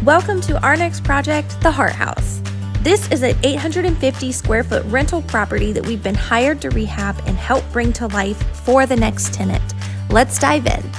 Welcome to our next project, the Heart House. This is an 850 square foot rental property that we've been hired to rehab and help bring to life for the next tenant. Let's dive in.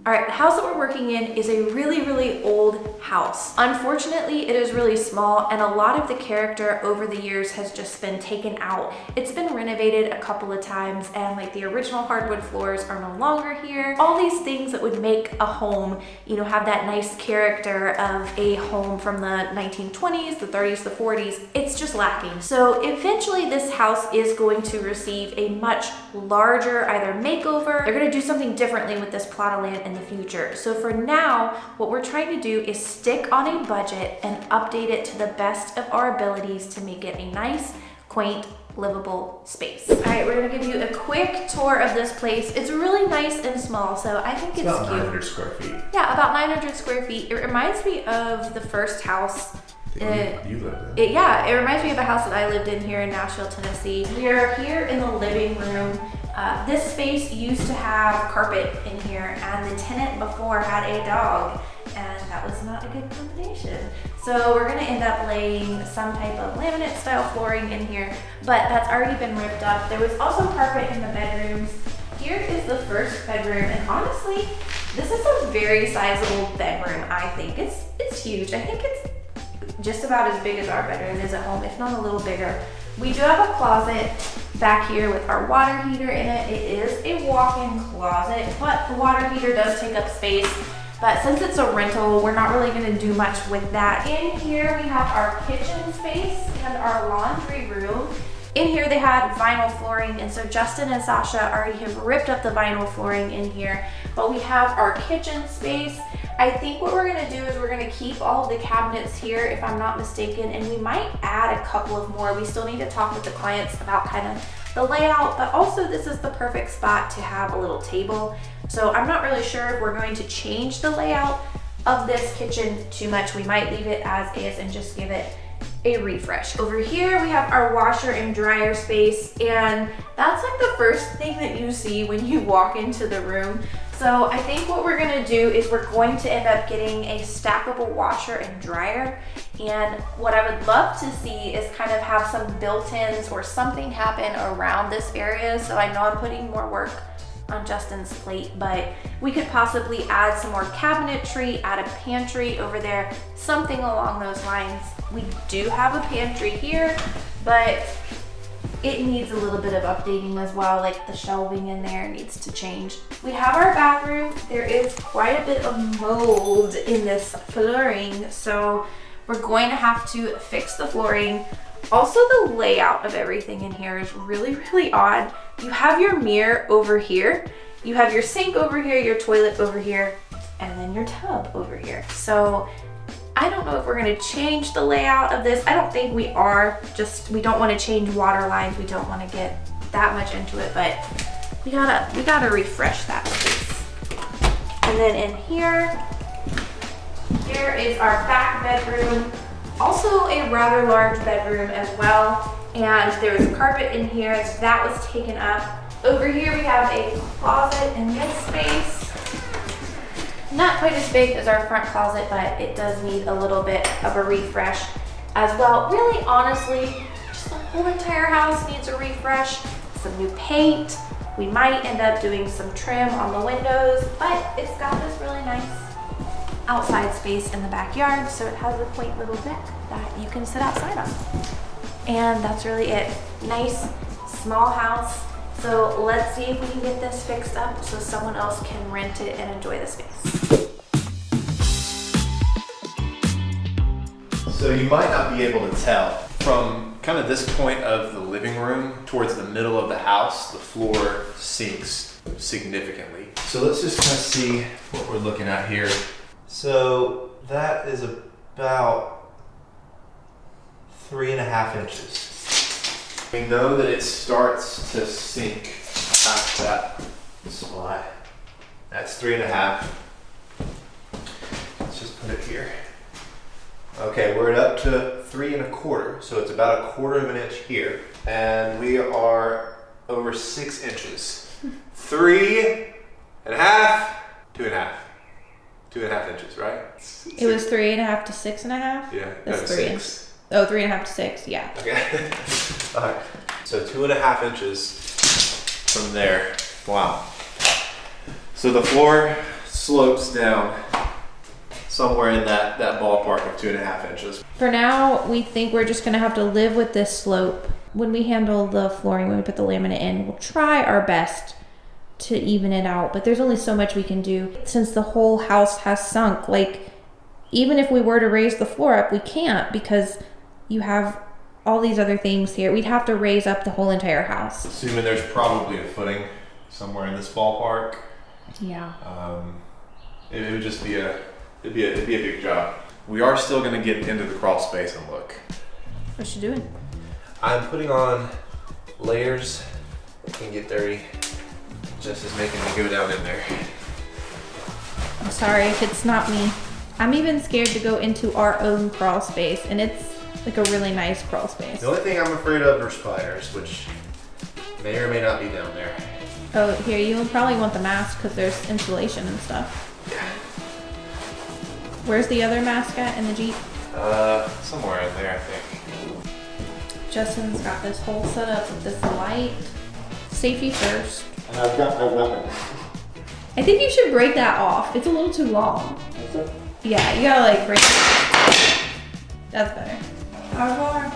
All right, the house that we're working in is a really old house. Unfortunately, it is really small and a lot of the character over the years has just been taken out. It's been renovated a couple of times and like the original hardwood floors are no longer here. All these things that would make a home, have that nice character of a home from the 1920s, the 30s, the 40s, it's just lacking. So eventually this house is going to receive a much larger either makeover. They're gonna do something differently with this plot of land in the future. So for now, what we're trying to do is stick on a budget and update it to the best of our abilities to make it a nice, quaint, livable space. All right, we're gonna give you a quick tour of this place. It's really nice and small, so I think it's about cute. 900 square feet. Yeah, about 900 square feet. It reminds me of the first house. You lived in. It reminds me of a house that I lived in here in Nashville, Tennessee. We are here in the living room. This space used to have carpet in here, and the tenant before had a dog, and that was not a good combination. So we're gonna end up laying some type of laminate style flooring in here, but that's already been ripped up. There was also carpet in the bedrooms. Here is the first bedroom, and honestly, this is a very sizable bedroom, I think. It's huge. I think it's just about as big as our bedroom is at home, if not a little bigger. We do have a closet back here with our water heater in it. It is a walk-in closet, but the water heater does take up space. But since it's a rental, we're not really gonna do much with that. In here, we have our kitchen space and our laundry room. In here, they had vinyl flooring, and so Justin and Sasha already have ripped up the vinyl flooring in here, but we have our kitchen space. I think what we're gonna do is we're gonna keep all of the cabinets here, if I'm not mistaken, and we might add a couple of more. We still need to talk with the clients about kind of the layout, but also this is the perfect spot to have a little table. So I'm not really sure if we're going to change the layout of this kitchen too much. We might leave it as is and just give it a refresh. Over here we have our washer and dryer space, and that's like the first thing that you see when you walk into the room. So I think what we're gonna do is we're going to end up getting a stackable washer and dryer, and what I would love to see is kind of have some built-ins or something happen around this area. So I know I'm putting more work on Justin's plate, but we could possibly add some more cabinetry, add a pantry over there, something along those lines. We do have a pantry here, but it needs a little bit of updating as well, like the shelving in there needs to change. We have our bathroom. There is quite a bit of mold in this flooring, so we're going to have to fix the flooring. Also, the layout of everything in here is really odd. You have your mirror over here, you have your sink over here, your toilet over here, and then your tub over here. So I don't know if we're gonna change the layout of this. I don't think we are, we don't wanna change water lines. We don't wanna get that much into it, but we gotta refresh that space. And then in here is our back bedroom. Also a rather large bedroom as well. And there's carpet in here, so that was taken up. Over here we have a closet in this space. Not quite as big as our front closet, but it does need a little bit of a refresh as well. Really, honestly, just the whole entire house needs a refresh, some new paint. We might end up doing some trim on the windows, but it's got this really nice outside space in the backyard, so it has a quaint little deck that you can sit outside on. And that's really it. Nice, small house. So let's see if we can get this fixed up so someone else can rent it and enjoy the space. So you might not be able to tell from kind of this point of the living room towards the middle of the house, the floor sinks significantly. So let's just kind of see what we're looking at here. So that is about 3.5 inches. We know that it starts to sink past that spot. That's 3.5. Let's just put it here. Okay, we're up to 3.25, so it's about 1/4 of an inch here, and we are over 6 inches. 3.5, 2.5. 2.5 inches, right? It was 3.5 to 6.5? Yeah, That's no, 3 6. inches. Oh, 3.5 to 6, yeah. Okay. All right. So 2.5 inches from there. Wow. So the floor slopes down somewhere in that ballpark of 2.5 inches. For now, we think we're just gonna have to live with this slope. When we handle the flooring, when we put the laminate in, we'll try our best to even it out, but there's only so much we can do since the whole house has sunk. Like, even if we were to raise the floor up, we can't because you have all these other things here. We'd have to raise up the whole entire house. Assuming there's probably a footing somewhere in this ballpark. Yeah. It would just be it'd be a big job. We are still gonna get into the crawl space and look. What you doing? I'm putting on layers that can get dirty. Jess is making me go down in there. I'm sorry if it's not me. I'm even scared to go into our own crawl space, and it's like a really nice crawl space. The only thing I'm afraid of are spiders, which may or may not be down there. Oh, here, you'll probably want the mask because there's insulation and stuff. Yeah. Where's the other mask at in the Jeep? Somewhere in there, I think. Justin's got this whole setup with this light. Safety first. And I've got my weapon. I think you should break that off. It's a little too long. Is it? Yeah, you gotta like break it. That's better. How far? I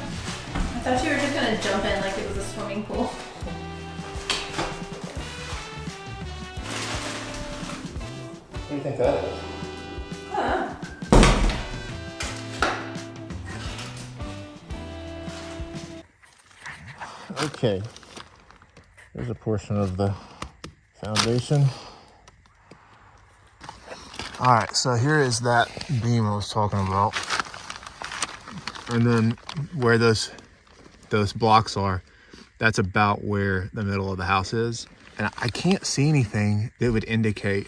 thought you were just gonna jump in like it was a swimming pool. What do you think that is? Huh. Okay. There's a portion of the foundation. All right, so here is that beam I was talking about. And then where those blocks are, that's about where the middle of the house is. And I can't see anything that would indicate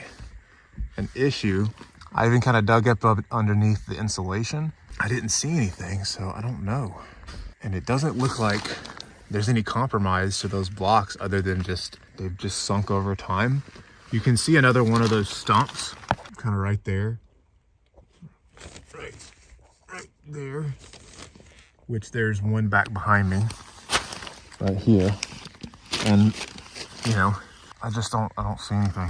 an issue. I even kind of dug up underneath the insulation. I didn't see anything, so I don't know. And it doesn't look like there's any compromise to those blocks other than just they've just sunk over time. You can see another one of those stumps kind of right there. Right there. Which there's one back behind me. Right here. And you know, I don't see anything.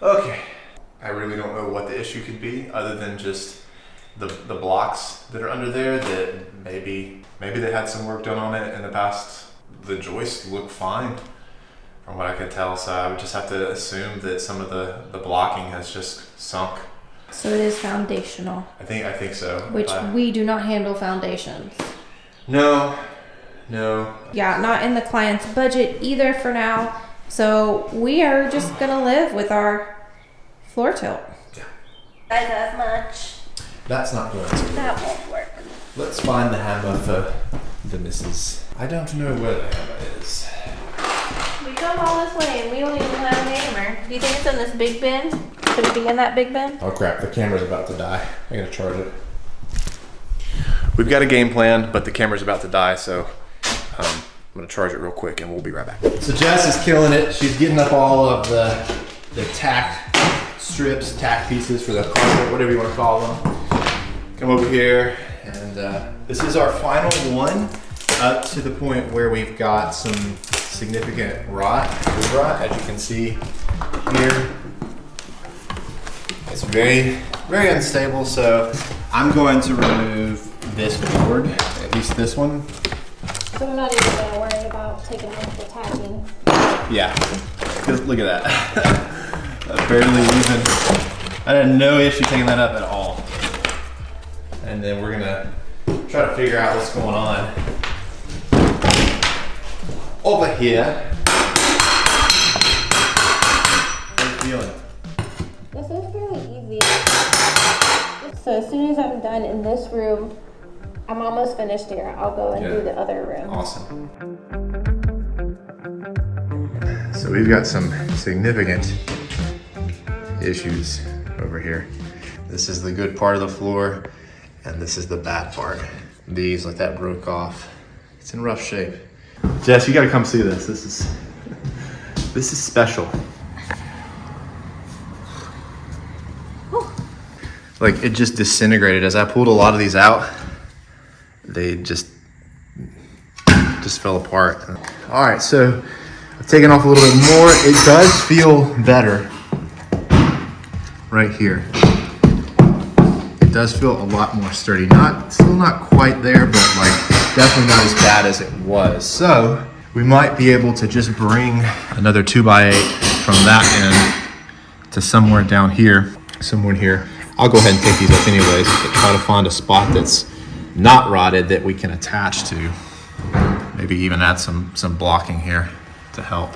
Okay. I really don't know what the issue could be other than just the blocks that are under there that maybe they had some work done on it in the past. The joists look fine from what I could tell, so I would just have to assume that some of the blocking has just sunk. So it is foundational. I think so. Which we do not handle foundations. No. Yeah, not in the client's budget either for now. So we are just gonna live with our floor tilt. Yeah. That's as much. That's not going to. That won't work. Let's find the hammer for the missus. I don't know where the hammer is. We come all this way and we don't even have a hammer. Do you think it's in this big bin? Could it be in that big bin? Oh crap, the camera's about to die. I gotta charge it. We've got a game plan, but the camera's about to die, so I'm gonna charge it real quick and we'll be right back. So Jess is killing it. She's getting up all of the tack strips, tack pieces for the carpet, whatever you want to call them. Come over here, and this is our final one, up to the point where we've got some significant rot, wood rot, as you can see here. It's very, very unstable, so I'm going to remove this board, at least this one. So we're not even gonna worry about taking off the tagging. Yeah, because look at that. That's barely even. I had no issue taking that up at all. And then we're gonna try to figure out what's going on over here. How are you feeling? This is really easy. So as soon as I'm done in this room, I'm almost finished here. I'll go and do the other room. Awesome. So we've got some significant issues over here. This is the good part of the floor, and this is the bad part. These, like that broke off. It's in rough shape. Jess, you gotta come see this. This is special. like it just disintegrated. As I pulled a lot of these out, they just fell apart. All right, so I've taken off a little bit more. It does feel better right here. It does feel a lot more sturdy. Still not quite there, but like definitely not as bad as it was. So we might be able to just bring another 2x8 from that end to somewhere down here, somewhere here. I'll go ahead and take these up anyways, but try to find a spot that's not rotted that we can attach to. Maybe even add some blocking here to help.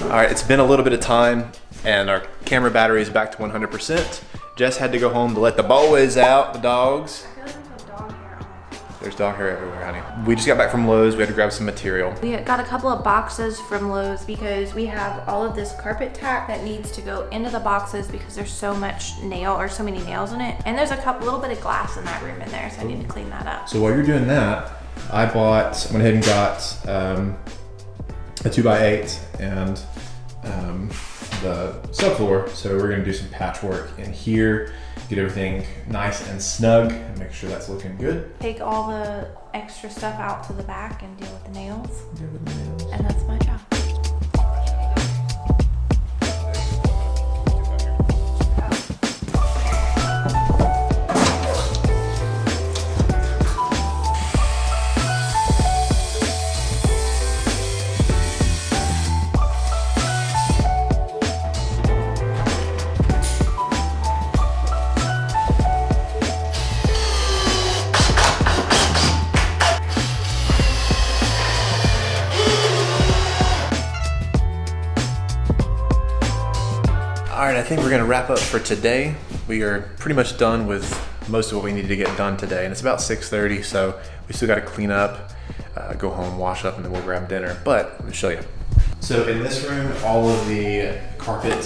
All right, it's been a little bit of time and our camera battery is back to 100%. Jess had to go home to let the boys out, the dogs. I feel like there's dog hair on my face. There's dog hair everywhere, honey. We just got back from Lowe's. We had to grab some material. We got a couple of boxes from Lowe's because we have all of this carpet tack that needs to go into the boxes because there's so much nail or so many nails in it. And there's a little bit of glass in that room in there, so I need to clean that up. So while you're doing that, I went ahead and got a 2x8 and the subfloor. So we're gonna do some patchwork in here, get everything nice and snug and make sure that's looking good. Take all the extra stuff out to the back and deal with the nails. And that's my job. All right, I think we're gonna wrap up for today. We are pretty much done with most of what we needed to get done today, and it's about 6:30, so we still gotta clean up, go home, wash up, and then we'll grab dinner. But let me show you. So in this room, all of the carpet,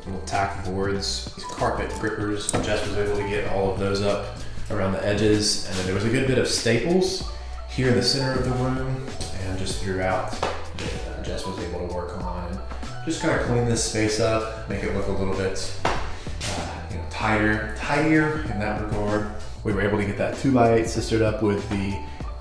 little tack boards, these carpet grippers, Jess was able to get all of those up around the edges, and then there was a good bit of staples here in the center of the room, and just throughout that Jess was able to work on. And just kind of clean this space up, make it look a little bit tidier in that regard. We were able to get that 2x8 sistered up with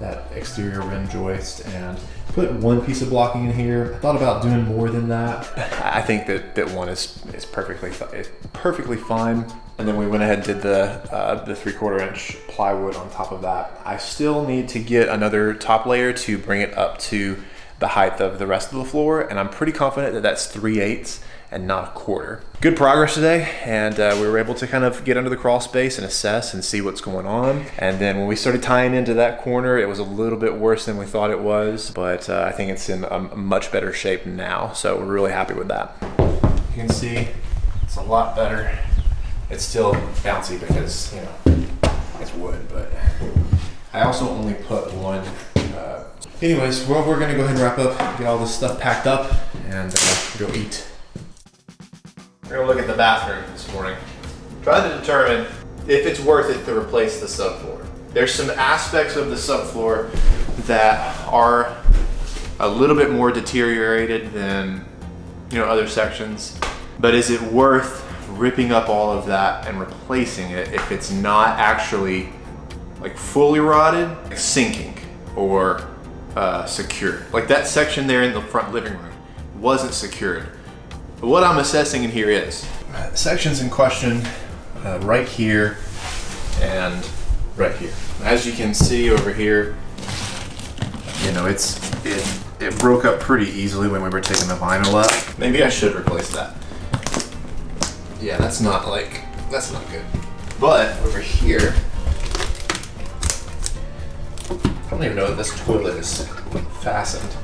that exterior rim joist and put one piece of blocking in here. I thought about doing more than that. I think that one is perfectly fine. And then we went ahead and did the 3/4 inch plywood on top of that. I still need to get another top layer to bring it up to the height of the rest of the floor, and I'm pretty confident that that's 3/8 and not 1/4. Good progress today, and we were able to kind of get under the crawl space and assess and see what's going on. And then when we started tying into that corner, it was a little bit worse than we thought it was, but I think it's in a much better shape now, so we're really happy with that. You can see it's a lot better. It's still bouncy because, it's wood, but I also only put one. Anyways, well, we're gonna go ahead and wrap up, get all this stuff packed up, and go eat. We're gonna look at the bathroom this morning. Trying to determine if it's worth it to replace the subfloor. There's some aspects of the subfloor that are a little bit more deteriorated than other sections, but is it worth ripping up all of that and replacing it if it's not actually like fully rotted, like sinking or secured? Like that section there in the front living room wasn't secured. But what I'm assessing in here is sections in question right here and right here. As you can see over here, it broke up pretty easily when we were taking the vinyl up. Maybe I should replace that. Yeah, that's not good. But over here, I don't even know that this toilet is fastened.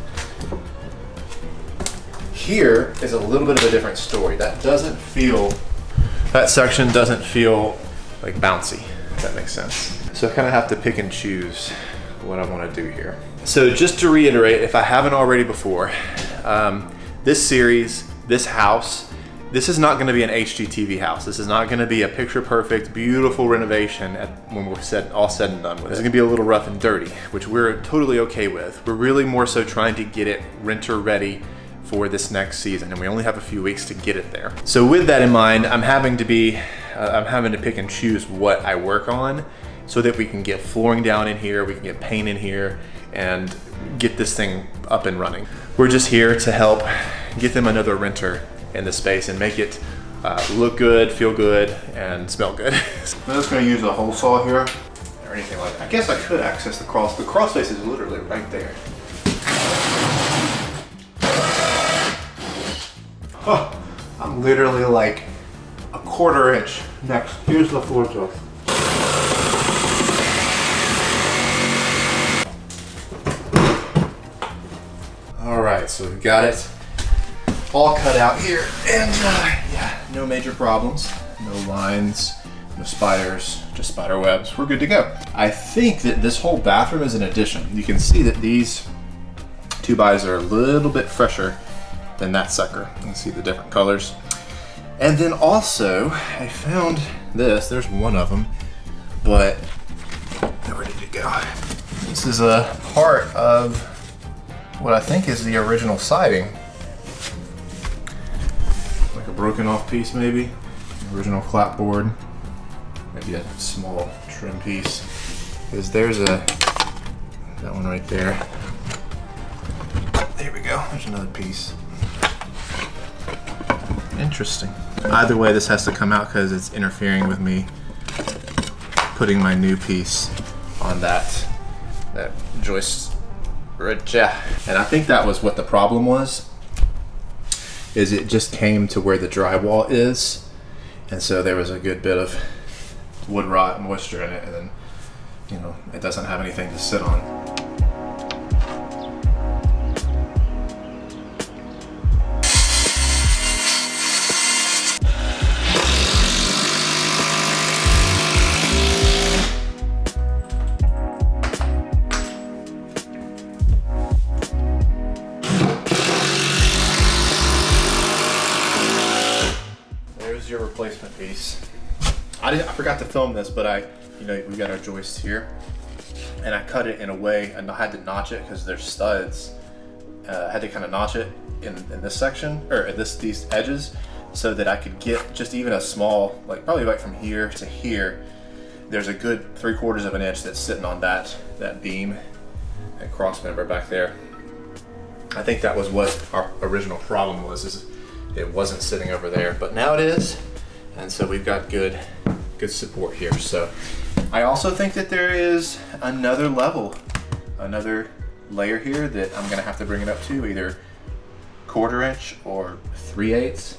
Here is a little bit of a different story. That section doesn't feel like bouncy, if that makes sense. So I kind of have to pick and choose what I want to do here. So just to reiterate, if I haven't already before, this series, this house, this is not going to be an HGTV house. This is not going to be a picture perfect, beautiful renovation when we're all said and done with it. It's going to be a little rough and dirty, which we're totally okay with. We're really more so trying to get it renter ready for this next season, and we only have a few weeks to get it there. So with that in mind, I'm having to be I'm having to pick and choose what I work on so that we can get flooring down in here, we can get paint in here, and get this thing up and running. We're just here to help get them another renter in the space and make it look good, feel good, and smell good. I'm just gonna use a hole saw here. Or anything like that. I guess I could access the crawl. The crawl space is literally right there. Oh, I'm literally like a 1/4 inch. Next, here's the floor joist. All right, so we've got it all cut out here, and yeah, no major problems, no lines, no spiders, just spider webs. We're good to go. I think that this whole bathroom is an addition. You can see that these 2x are a little bit fresher than that sucker. You can see the different colors. And then also, I found this. There's one of them, but they're ready to go. This is a part of what I think is the original siding. Like a broken off piece maybe. Original clapboard. Maybe a small trim piece. Because there's that one right there. There we go, there's another piece. Interesting. Either way, this has to come out because it's interfering with me putting my new piece on that joist right there. And I think that was what the problem was, is it just came to where the drywall is, and so there was a good bit of wood rot and moisture in it, and then, you know, it doesn't have anything to sit on. There's your replacement piece. I forgot to film this, but we got our joist here, and I cut it in a way, and I had to notch it because there's studs. I had to kind of notch it in this section, or these edges, so that I could get just even a small, like probably like from here to here, there's a good 3/4 of an inch that's sitting on that beam and cross member back there. I think that was what our original problem was, is it wasn't sitting over there, but now it is, and so we've got good support here. So I also think that there is another level, another layer here that I'm gonna have to bring it up to, either 1/4 inch or 3/8.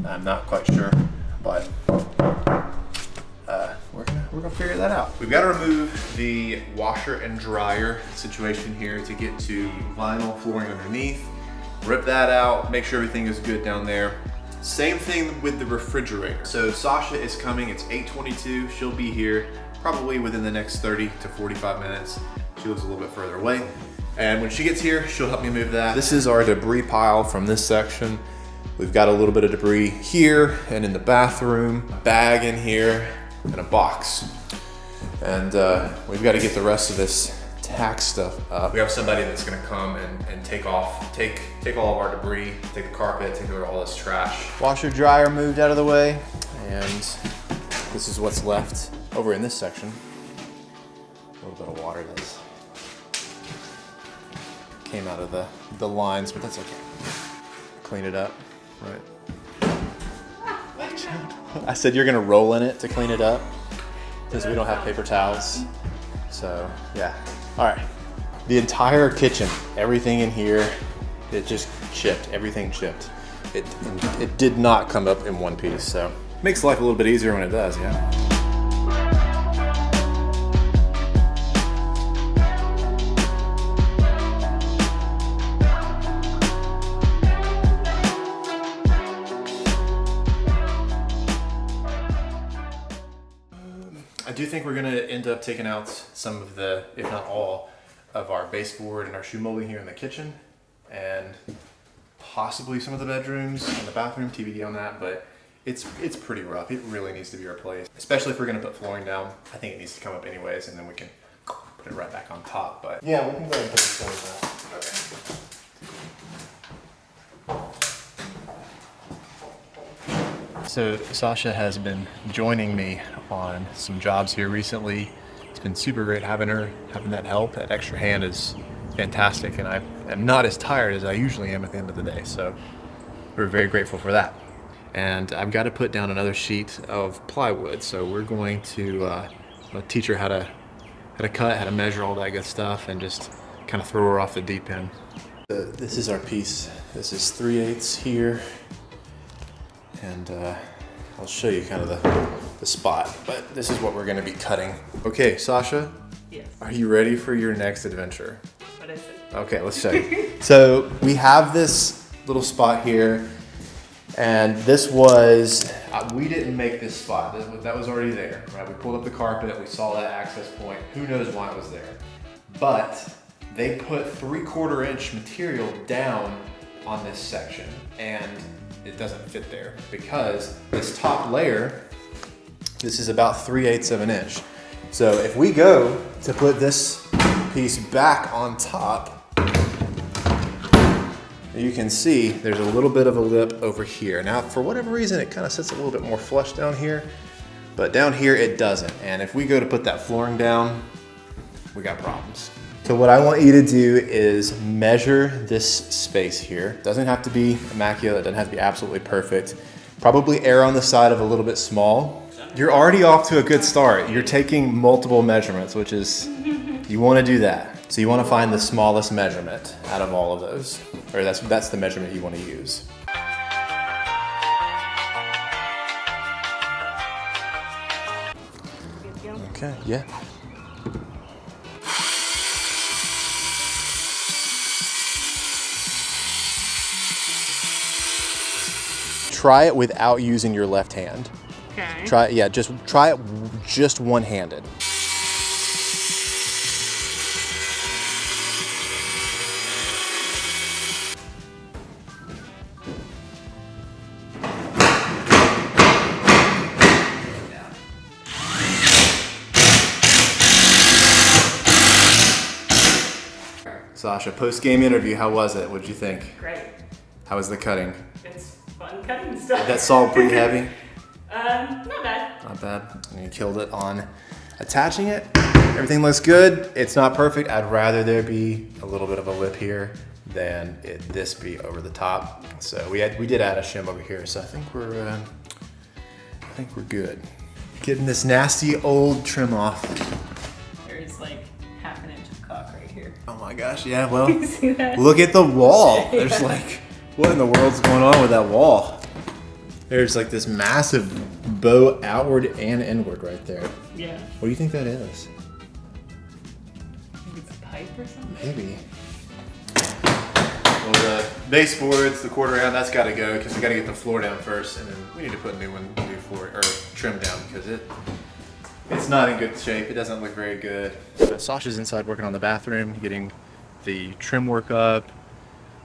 I'm not quite sure, but we're gonna figure that out. We've got to remove the washer and dryer situation here to get to vinyl flooring underneath. Rip that out, make sure everything is good down there. Same thing with the refrigerator. So Sasha is coming, it's 8:22. She'll be here probably within the next 30 to 45 minutes. She lives a little bit further away. And when she gets here, she'll help me move that. This is our debris pile from this section. We've got a little bit of debris here and in the bathroom, a bag in here, and a box. And we've got to get the rest of this tack stuff up. We have somebody that's gonna come and take all of our debris, take the carpet, take all this trash. Washer dryer moved out of the way, and this is what's left over in this section. A little bit of water that came out of the lines, but that's okay. Clean it up, right? I said you're gonna roll in it to clean it up because we don't have paper towels. So yeah. All right, the entire kitchen, everything in here, it just chipped, everything chipped. It did not come up in one piece, so makes life a little bit easier when it does, yeah. I do think we're gonna end up taking out some of the, if not all, of our baseboard and our shoe molding here in the kitchen, and possibly some of the bedrooms and the bathroom, TBD on that, but it's pretty rough. It really needs to be replaced, especially if we're gonna put flooring down. I think it needs to come up anyways, and then we can put it right back on top, but yeah, we can go ahead and put the flooring down. Okay. So Sasha has been joining me on some jobs here recently. It's been super great having that help. That extra hand is fantastic, and I am not as tired as I usually am at the end of the day. So we're very grateful for that. And I've got to put down another sheet of plywood. So we're going to teach her how to cut, how to measure, all that good stuff, and just kind of throw her off the deep end. This is our piece. This is 3/8 here, and I'll show you kind of the spot, but this is what we're going to be cutting. Okay, Sasha? Yes. Are you ready for your next adventure? What is it? Okay, let's show you. So we have this little spot here, and this was, we didn't make this spot. That was already there, right? We pulled up the carpet, we saw that access point. Who knows why it was there? But they put 3/4 inch material down on this section, and it doesn't fit there because this top layer, this is about 3/8 of an inch. So if we go to put this piece back on top, you can see there's a little bit of a lip over here. Now, for whatever reason, it kind of sits a little bit more flush down here, but down here it doesn't. And if we go to put that flooring down, we got problems. So what I want you to do is measure this space here. Doesn't have to be immaculate, doesn't have to be absolutely perfect. Probably err on the side of a little bit small. You're already off to a good start. You're taking multiple measurements, which is, you want to do that. So you want to find the smallest measurement out of all of those, or that's the measurement you want to use. Okay, yeah. Try it without using your left hand. Okay. Just try it just one-handed. Sasha, post-game interview, how was it? What'd you think? Great. How was the cutting? It's fun cutting stuff. That saw pretty heavy? Not bad. Not bad. And you killed it on attaching it. Everything looks good. It's not perfect. I'd rather there be a little bit of a lip here than this be over the top. So we did add a shim over here. So I think we're good. Getting this nasty old trim off. There's like half an inch of caulk right here. Oh my gosh, yeah, well, You see that? look at the wall. There's like, what in the world's going on with that wall? There's like this massive bow outward and inward right there. Yeah. What do you think that is? Maybe it's a pipe or something. Maybe. Well, the baseboards, the quarter round, that's got to go because we got to get the floor down first, and then we need to put new floor or trim down because it's not in good shape. It doesn't look very good. Sasha's inside working on the bathroom, getting the trim work up,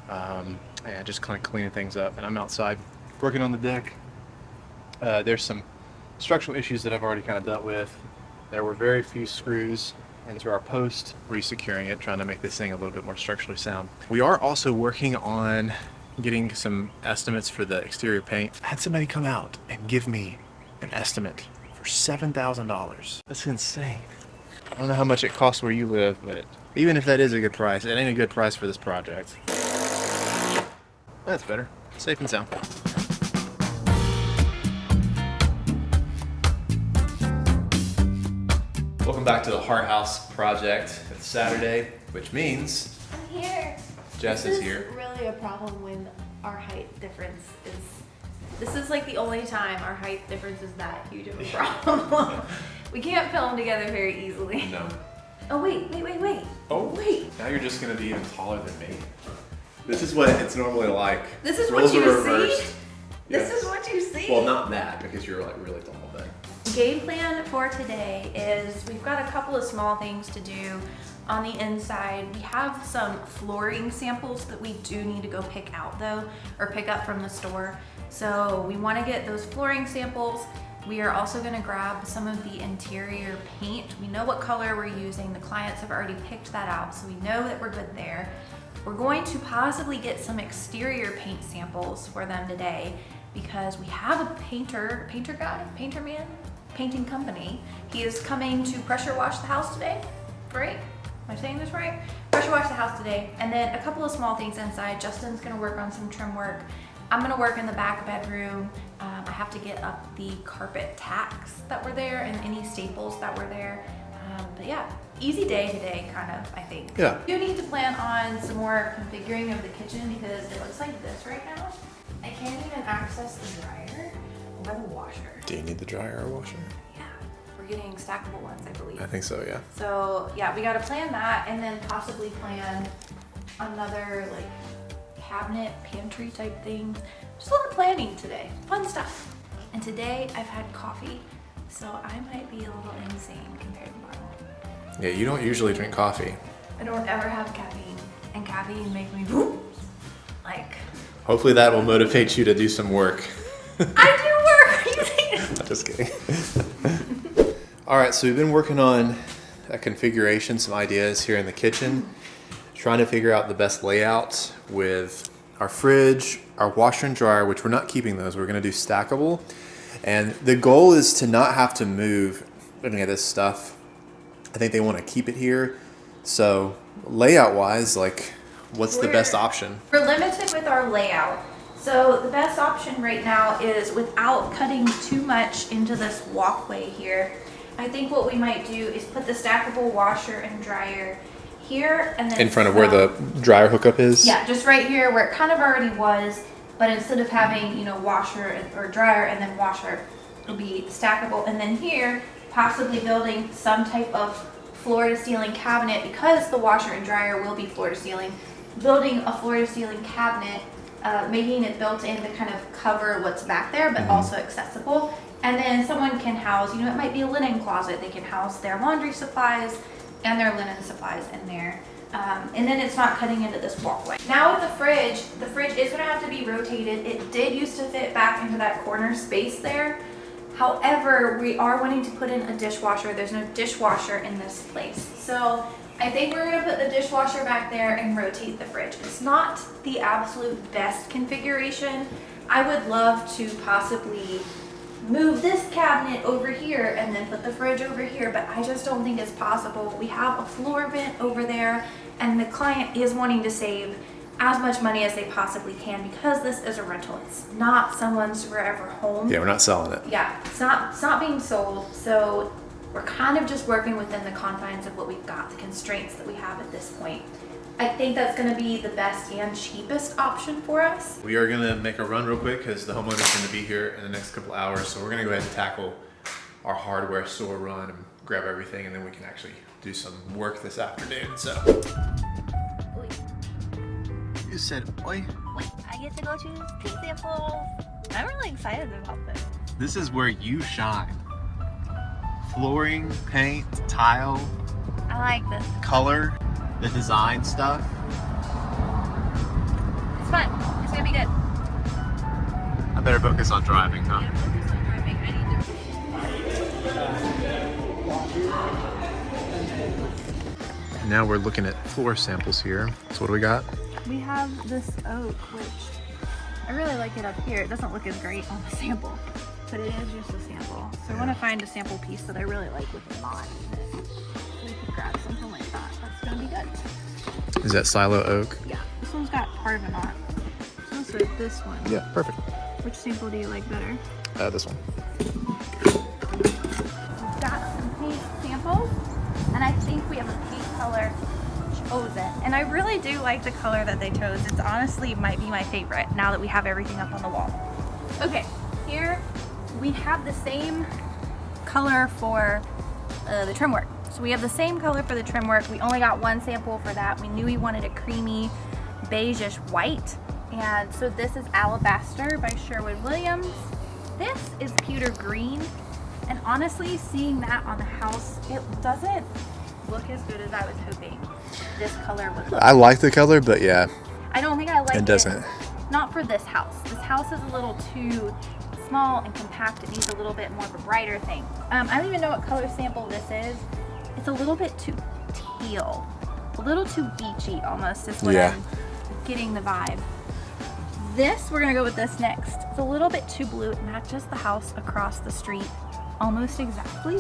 and just kind of cleaning things up. And I'm outside working on the deck. There's some structural issues that I've already kind of dealt with. There were very few screws into our post, resecuring it, trying to make this thing a little bit more structurally sound. We are also working on getting some estimates for the exterior paint. I had somebody come out and give me an estimate for $7,000. That's insane. I don't know how much it costs where you live, but even if that is a good price, it ain't a good price for this project. That's better. Safe and sound. Welcome back to the Heart House project. It's Saturday, which means I'm here. Jess is here. This is really a problem when our height difference is. This is like the only time our height difference is that huge of a problem. We can't film together very easily. No. Oh wait. Oh, wait. Now you're just gonna be even taller than me. This is what it's normally like. This is Roles what you are reversed. see. Yes. This is what you see. Well, not that because you're like really tall, but. Game plan for today is we've got a couple of small things to do on the inside. We have some flooring samples that we do need to go pick out though, or pick up from the store. So we want to get those flooring samples. We are also going to grab some of the interior paint. We know what color we're using. The clients have already picked that out, so we know that we're good there. We're going to possibly get some exterior paint samples for them today. because we have a painter man, painting company. He is coming to pressure wash the house today, right? Am I saying this right? Pressure wash the house today, and then a couple of small things inside. Justin's gonna work on some trim work. I'm gonna work in the back bedroom. I have to get up the carpet tacks that were there and any staples that were there. But yeah, easy day today, kind of, I think. Yeah. You need to plan on some more configuring of the kitchen because it looks like this right now. I can't even access the dryer or the washer. Do you need the dryer or washer? Yeah, we're getting stackable ones, I believe. I think so, yeah. So yeah, we gotta plan that and then possibly plan another like cabinet, pantry type thing. Just a lot of planning today, fun stuff. And today I've had coffee, so I might be a little insane compared to normal. Yeah, you don't usually drink coffee. I don't ever have caffeine, and caffeine makes me whoop, like. Hopefully that will motivate you to do some work. I do work. You think? I'm just kidding. All right, so we've been working on a configuration, some ideas here in the kitchen, trying to figure out the best layout with our fridge, our washer and dryer, which we're not keeping those. We're gonna do stackable. And the goal is to not have to move any of this stuff. I think they wanna keep it here. So layout wise, like what's the best option? We're limited with our layout. So the best option right now is without cutting too much into this walkway here. I think what we might do is put the stackable washer and dryer here and then In front of where the dryer hookup is? Yeah, just right here where it kind of already was, but instead of having, you know, washer or dryer and then washer, it'll be stackable. And then here, possibly building some type of floor to ceiling cabinet because the washer and dryer will be floor to ceiling. Building a floor to ceiling cabinet, making it built in to kind of cover what's back there, but also accessible. And then someone can house, you know, it might be a linen closet. They can house their laundry supplies and their linen supplies in there. And then it's not cutting into this walkway. Now with the fridge is gonna have to be rotated. It did used to fit back into that corner space there. However, we are wanting to put in a dishwasher. There's no dishwasher in this place. So I think we're gonna put the dishwasher back there and rotate the fridge. It's not the absolute best configuration. I would love to possibly move this cabinet over here and then put the fridge over here, but I just don't think it's possible. We have a floor vent over there and the client is wanting to save as much money as they possibly can because this is a rental. It's not someone's forever home. Yeah, we're not selling it. Yeah, it's not being sold. So we're kind of just working within the confines of what we've got, the constraints that we have at this point. I think that's gonna be the best and cheapest option for us. We are gonna make a run real quick because the homeowner's gonna be here in the next couple hours. So we're gonna go ahead and tackle our hardware store run and grab everything, and then we can actually do some work this afternoon. So You said, oi. Wait, I get to go choose paint samples. I'm really excited about this. This is where you shine. Flooring, paint, tile, I like this. color, the design stuff. It's fun. It's gonna be good. I better focus on driving, huh? Now we're looking at floor samples here. So what do we got? We have this oak, which I really like it up here. It doesn't look as great on the sample, but it is just a sample. So I want to find a sample piece that I really like with the knot in it. We could grab something like that. That's gonna be good. Is that silo oak? Yeah, this one's got part of a knot. So let's do this one. Yeah, perfect. Which sample do you like better? This one. We've got some paint samples, and I think we have a paint color chosen. And I really do like the color that they chose. It's honestly might be my favorite now that we have everything up on the wall. Okay, here we have the same color for the trim work. So we have the same color for the trim work. We only got one sample for that. We knew we wanted a creamy beigeish white. And so this is Alabaster by Sherwin-Williams. This is Pewter Green. And honestly, seeing that on the house, it doesn't look as good as I was hoping this color would look. I like the color, but yeah, I don't think I like it. it doesn't. Not for this house. This house is a little too small and compact. It needs a little bit more of a brighter thing. I don't even know what color sample this is. It's a little bit too teal. A little too beachy almost is what Yeah. I'm getting the vibe. This, we're gonna go with this next. It's a little bit too blue. It matches the house across the street almost exactly.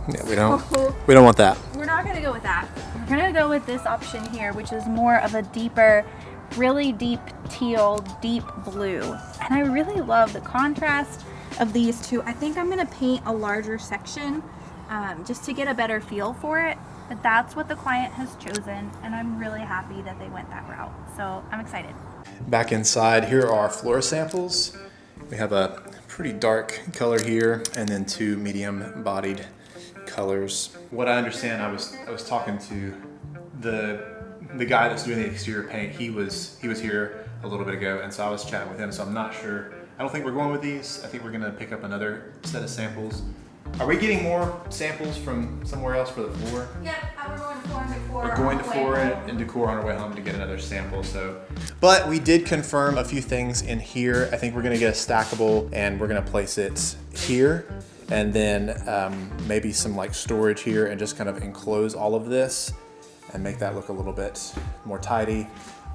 Yeah, we don't want that. We're not gonna go with that. We're gonna go with this option here, which is more of a deeper, really deep teal, deep blue. And I really love the contrast of these two. I think I'm gonna paint a larger section just to get a better feel for it. But that's what the client has chosen, and I'm really happy that they went that route. So I'm excited. Back inside, here are our floor samples. We have a pretty dark color here, and then two medium-bodied colors. What I understand, I was talking to the guy that's doing the exterior paint. He was here a little bit ago, and so I was chatting with him. So I'm not sure. I don't think we're going with these. I think we're gonna pick up another set of samples. Are we getting more samples from somewhere else for the floor? Yep, we're going to floor and decor. We're going to floor and decor on our way home to get another sample. So, but we did confirm a few things in here. I think we're gonna get a stackable, and we're gonna place it here, and then maybe some like storage here, and just kind of enclose all of this and make that look a little bit more tidy.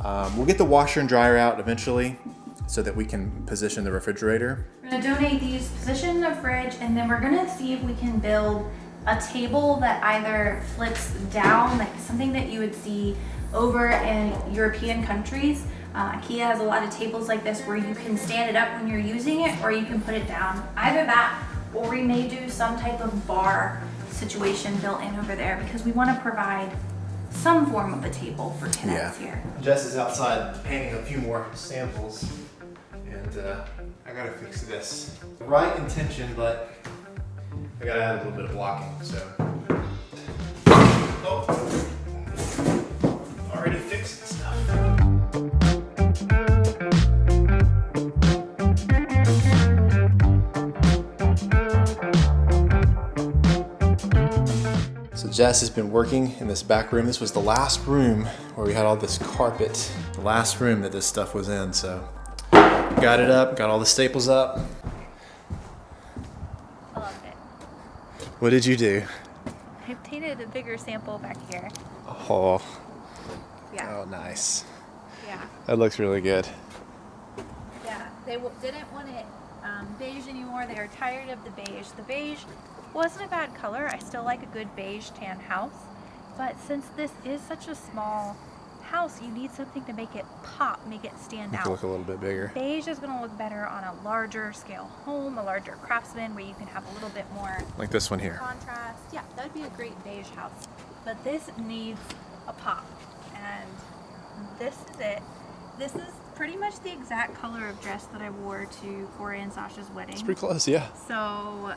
We'll get the washer and dryer out eventually, so that we can position the refrigerator. We're gonna donate these, position the fridge, and then we're gonna see if we can build a table that either flips down, like something that you would see over in European countries. IKEA has a lot of tables like this where you can stand it up when you're using it, or you can put it down. Either that, or we may do some type of bar situation built in over there, because we wanna provide some form of a table for tenants here. Jess is outside painting a few more samples, and I gotta fix this. Right intention, but I gotta add a little bit of blocking, so. Oh, already fixing stuff. So Jess has been working in this back room. This was the last room where we had all this carpet. The last room that this stuff was in, so. Got it up, got all the staples up. I loved it. What did you do? I painted a bigger sample back here. Oh, Yeah, oh nice. yeah, That looks really good. yeah. They didn't want it beige anymore. They are tired of the beige. The beige wasn't a bad color. I still like a good beige tan house. But since this is such a small house, you need something to make it pop, make it stand Make out. it look a little bit bigger. Beige is going to look better on a larger scale home, a larger craftsman, where you can have a little bit more Like this one here. contrast. Yeah, that would be a great beige house. But this needs a pop, and this is it. This is pretty much the exact color of dress that I wore to Corey and Sasha's wedding. It's pretty close, yeah. So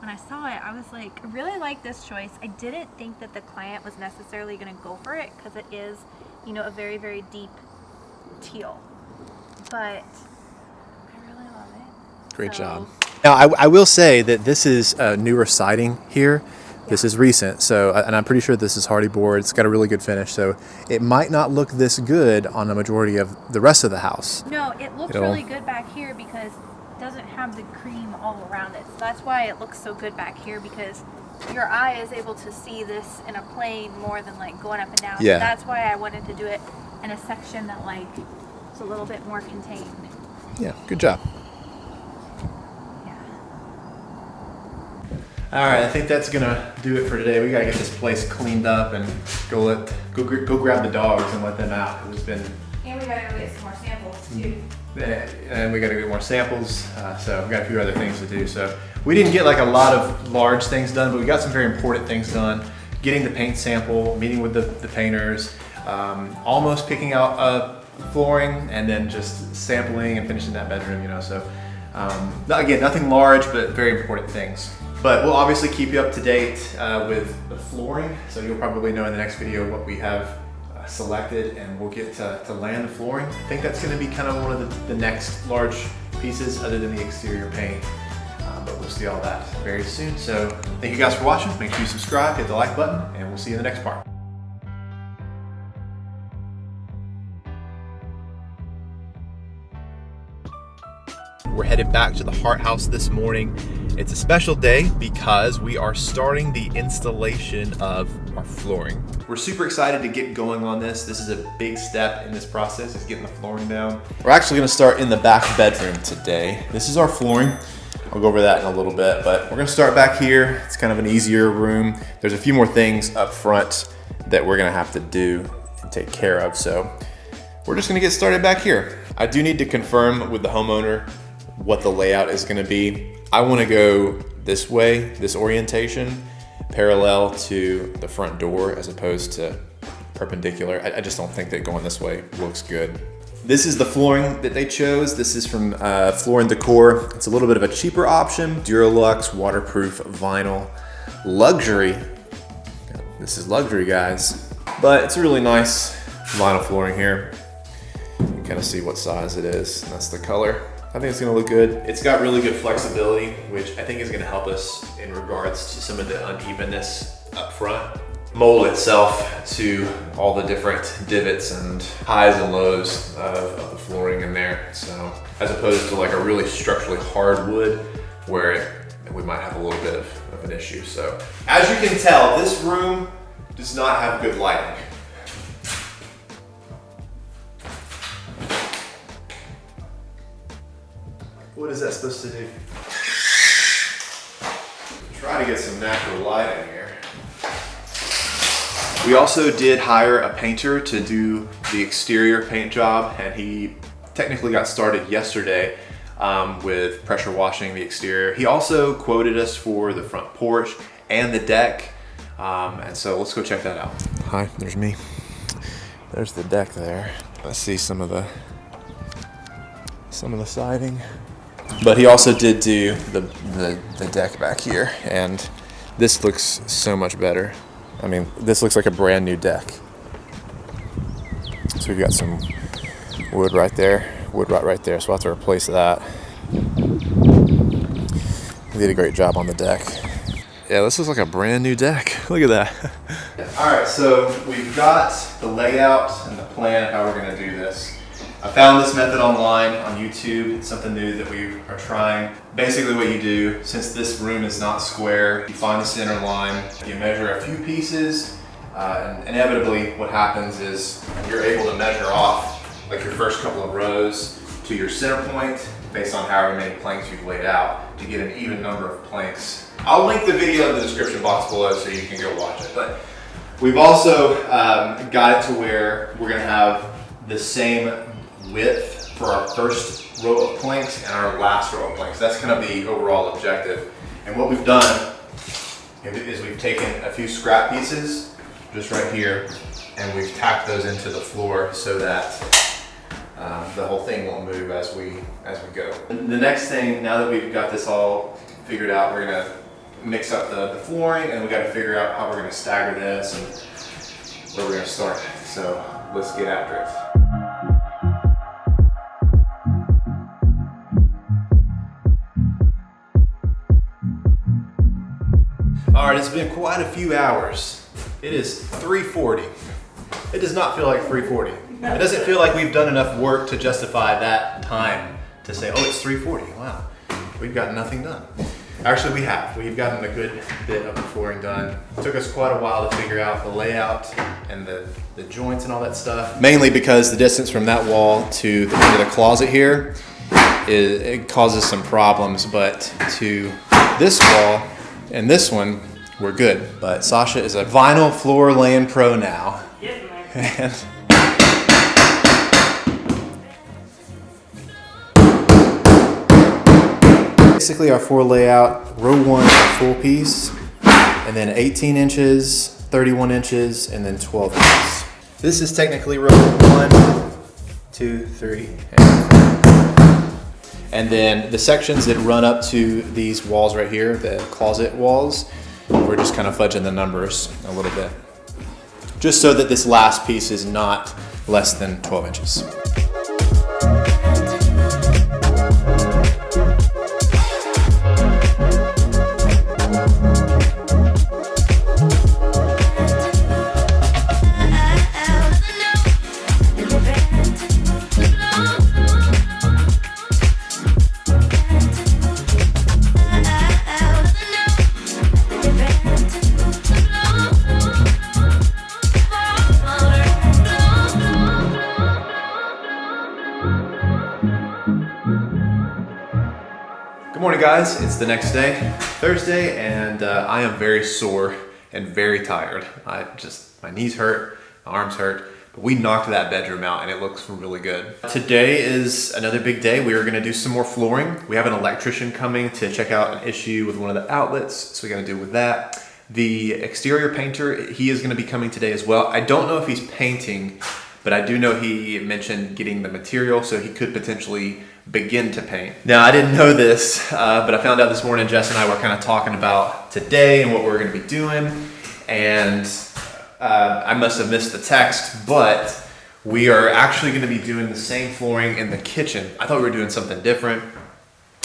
when I saw it, I was like, I really like this choice. I didn't think that the client was necessarily going to go for it, because it is, you know, a very, very deep teal. But I really love it. Great So- job. Now, I will say that this is newer siding here. This is recent, so, and I'm pretty sure this is hardy board. It's got a really good finish, so it might not look this good on the majority of the rest of the house. No, it looks It'll- really good back here because it doesn't have the cream all around it. So that's why it looks so good back here, because your eye is able to see this in a plane more than like going up and down. Yeah. So that's why I wanted to do it in a section that like is a little bit more contained. Yeah, good job. Yeah. All right, I think that's gonna do it for today. We gotta get this place cleaned up and go grab the dogs and let them out. It's been, And we gotta go get some more samples too. and we gotta get more samples. So we've got a few other things to do. So we didn't get like a lot of large things done, but we got some very important things done. Getting the paint sample, meeting with the painters, almost picking out flooring, and then just sampling and finishing that bedroom. You know, so again, nothing large, but very important things. But we'll obviously keep you up to date with the flooring. So you'll probably know in the next video what we have selected, and we'll get to land the flooring. I think that's gonna be kind of one of the next large pieces other than the exterior paint. But we'll see all that very soon. So thank you guys for watching. Make sure you subscribe, hit the like button, and we'll see you in the next part. We're headed back to the Hart House this morning. It's a special day because we are starting the installation of our flooring. We're super excited to get going on this. This is a big step in this process, is getting the flooring down. We're actually gonna start in the back bedroom today. This is our flooring. I'll go over that in a little bit, but we're gonna start back here. It's kind of an easier room. There's a few more things up front that we're gonna have to do and take care of, so we're just gonna get started back here. I do need to confirm with the homeowner what the layout is gonna be. I wanna go this way, this orientation, parallel to the front door as opposed to perpendicular. I just don't think that going this way looks good. This is the flooring that they chose. This is from Floor & Decor. It's a little bit of a cheaper option. Duralux, waterproof vinyl, luxury. This is luxury, guys. But it's a really nice vinyl flooring here. You can kind of see what size it is. That's the color. I think it's gonna look good. It's got really good flexibility, which I think is gonna help us in regards to some of the unevenness up front. Mold itself to all the different divots and highs and lows of the flooring in there. So as opposed to like a really structurally hard wood where we might have a little bit of an issue. So as you can tell, this room does not have good lighting. What is that supposed to do? Try to get some natural light in here. We also did hire a painter to do the exterior paint job, and he technically got started yesterday with pressure washing the exterior. He also quoted us for the front porch and the deck, and so let's go check that out. Hi, there's me. There's the deck there. Let's see some of the siding. But he also did do the deck back here, and this looks so much better. I mean, this looks like a brand new deck. So we've got some wood right there, wood rot right there, so we'll have to replace that. He did a great job on the deck. Yeah, this looks like a brand new deck. Look at that. All right, so we've got the layout and the plan of how we're gonna do this. I found this method online on YouTube. It's something new that we are trying. Basically what you do, since this room is not square, you find the center line, you measure a few pieces, and inevitably what happens is you're able to measure off like your first couple of rows to your center point based on however many planks you've laid out to get an even number of planks. I'll link the video in the description box below so you can go watch it. But we've also got it to where we're gonna have the same width for our first row of planks and our last row of planks. That's kind of the overall objective. And what we've done is we've taken a few scrap pieces just right here and we've tacked those into the floor so that the whole thing won't move as we go. The next thing, now that we've got this all figured out, we're gonna mix up the flooring and we gotta figure out how we're gonna stagger this and where we're gonna start. So let's get after it. All right, it's been quite a few hours. It is 3:40. It does not feel like 3:40. It doesn't feel like we've done enough work to justify that time to say, oh, it's 3:40. Wow, we've got nothing done. Actually, we have. We've gotten a good bit of the flooring done. It took us quite a while to figure out the layout and the joints and all that stuff. Mainly because the distance from that wall to the closet here, it causes some problems, but to this wall and this one, we're good. But Sasha is a vinyl floor laying pro now. And basically our floor layout, row 1 is a full piece, and then 18 inches, 31 inches, and then 12 inches. This is technically row 1, 2, 3, and then the sections that run up to these walls right here, the closet walls, we're just kind of fudging the numbers a little bit. Just so that this last piece is not less than 12 inches. morning, guys. It's the next day, Thursday, and I am very sore and very tired. My knees hurt, my arms hurt, but we knocked that bedroom out and it looks really good. Today is another big day. We are gonna do some more flooring. We have an electrician coming to check out an issue with one of the outlets, so we gotta deal with that. The exterior painter, he is gonna be coming today as well. I don't know if he's painting, but I do know he mentioned getting the material, so he could potentially begin to paint. Now, I didn't know this, but I found out this morning. Jess and I were kind of talking about today and what we're going to be doing, and I must have missed the text, but we are actually going to be doing the same flooring in the kitchen. I thought we were doing something different.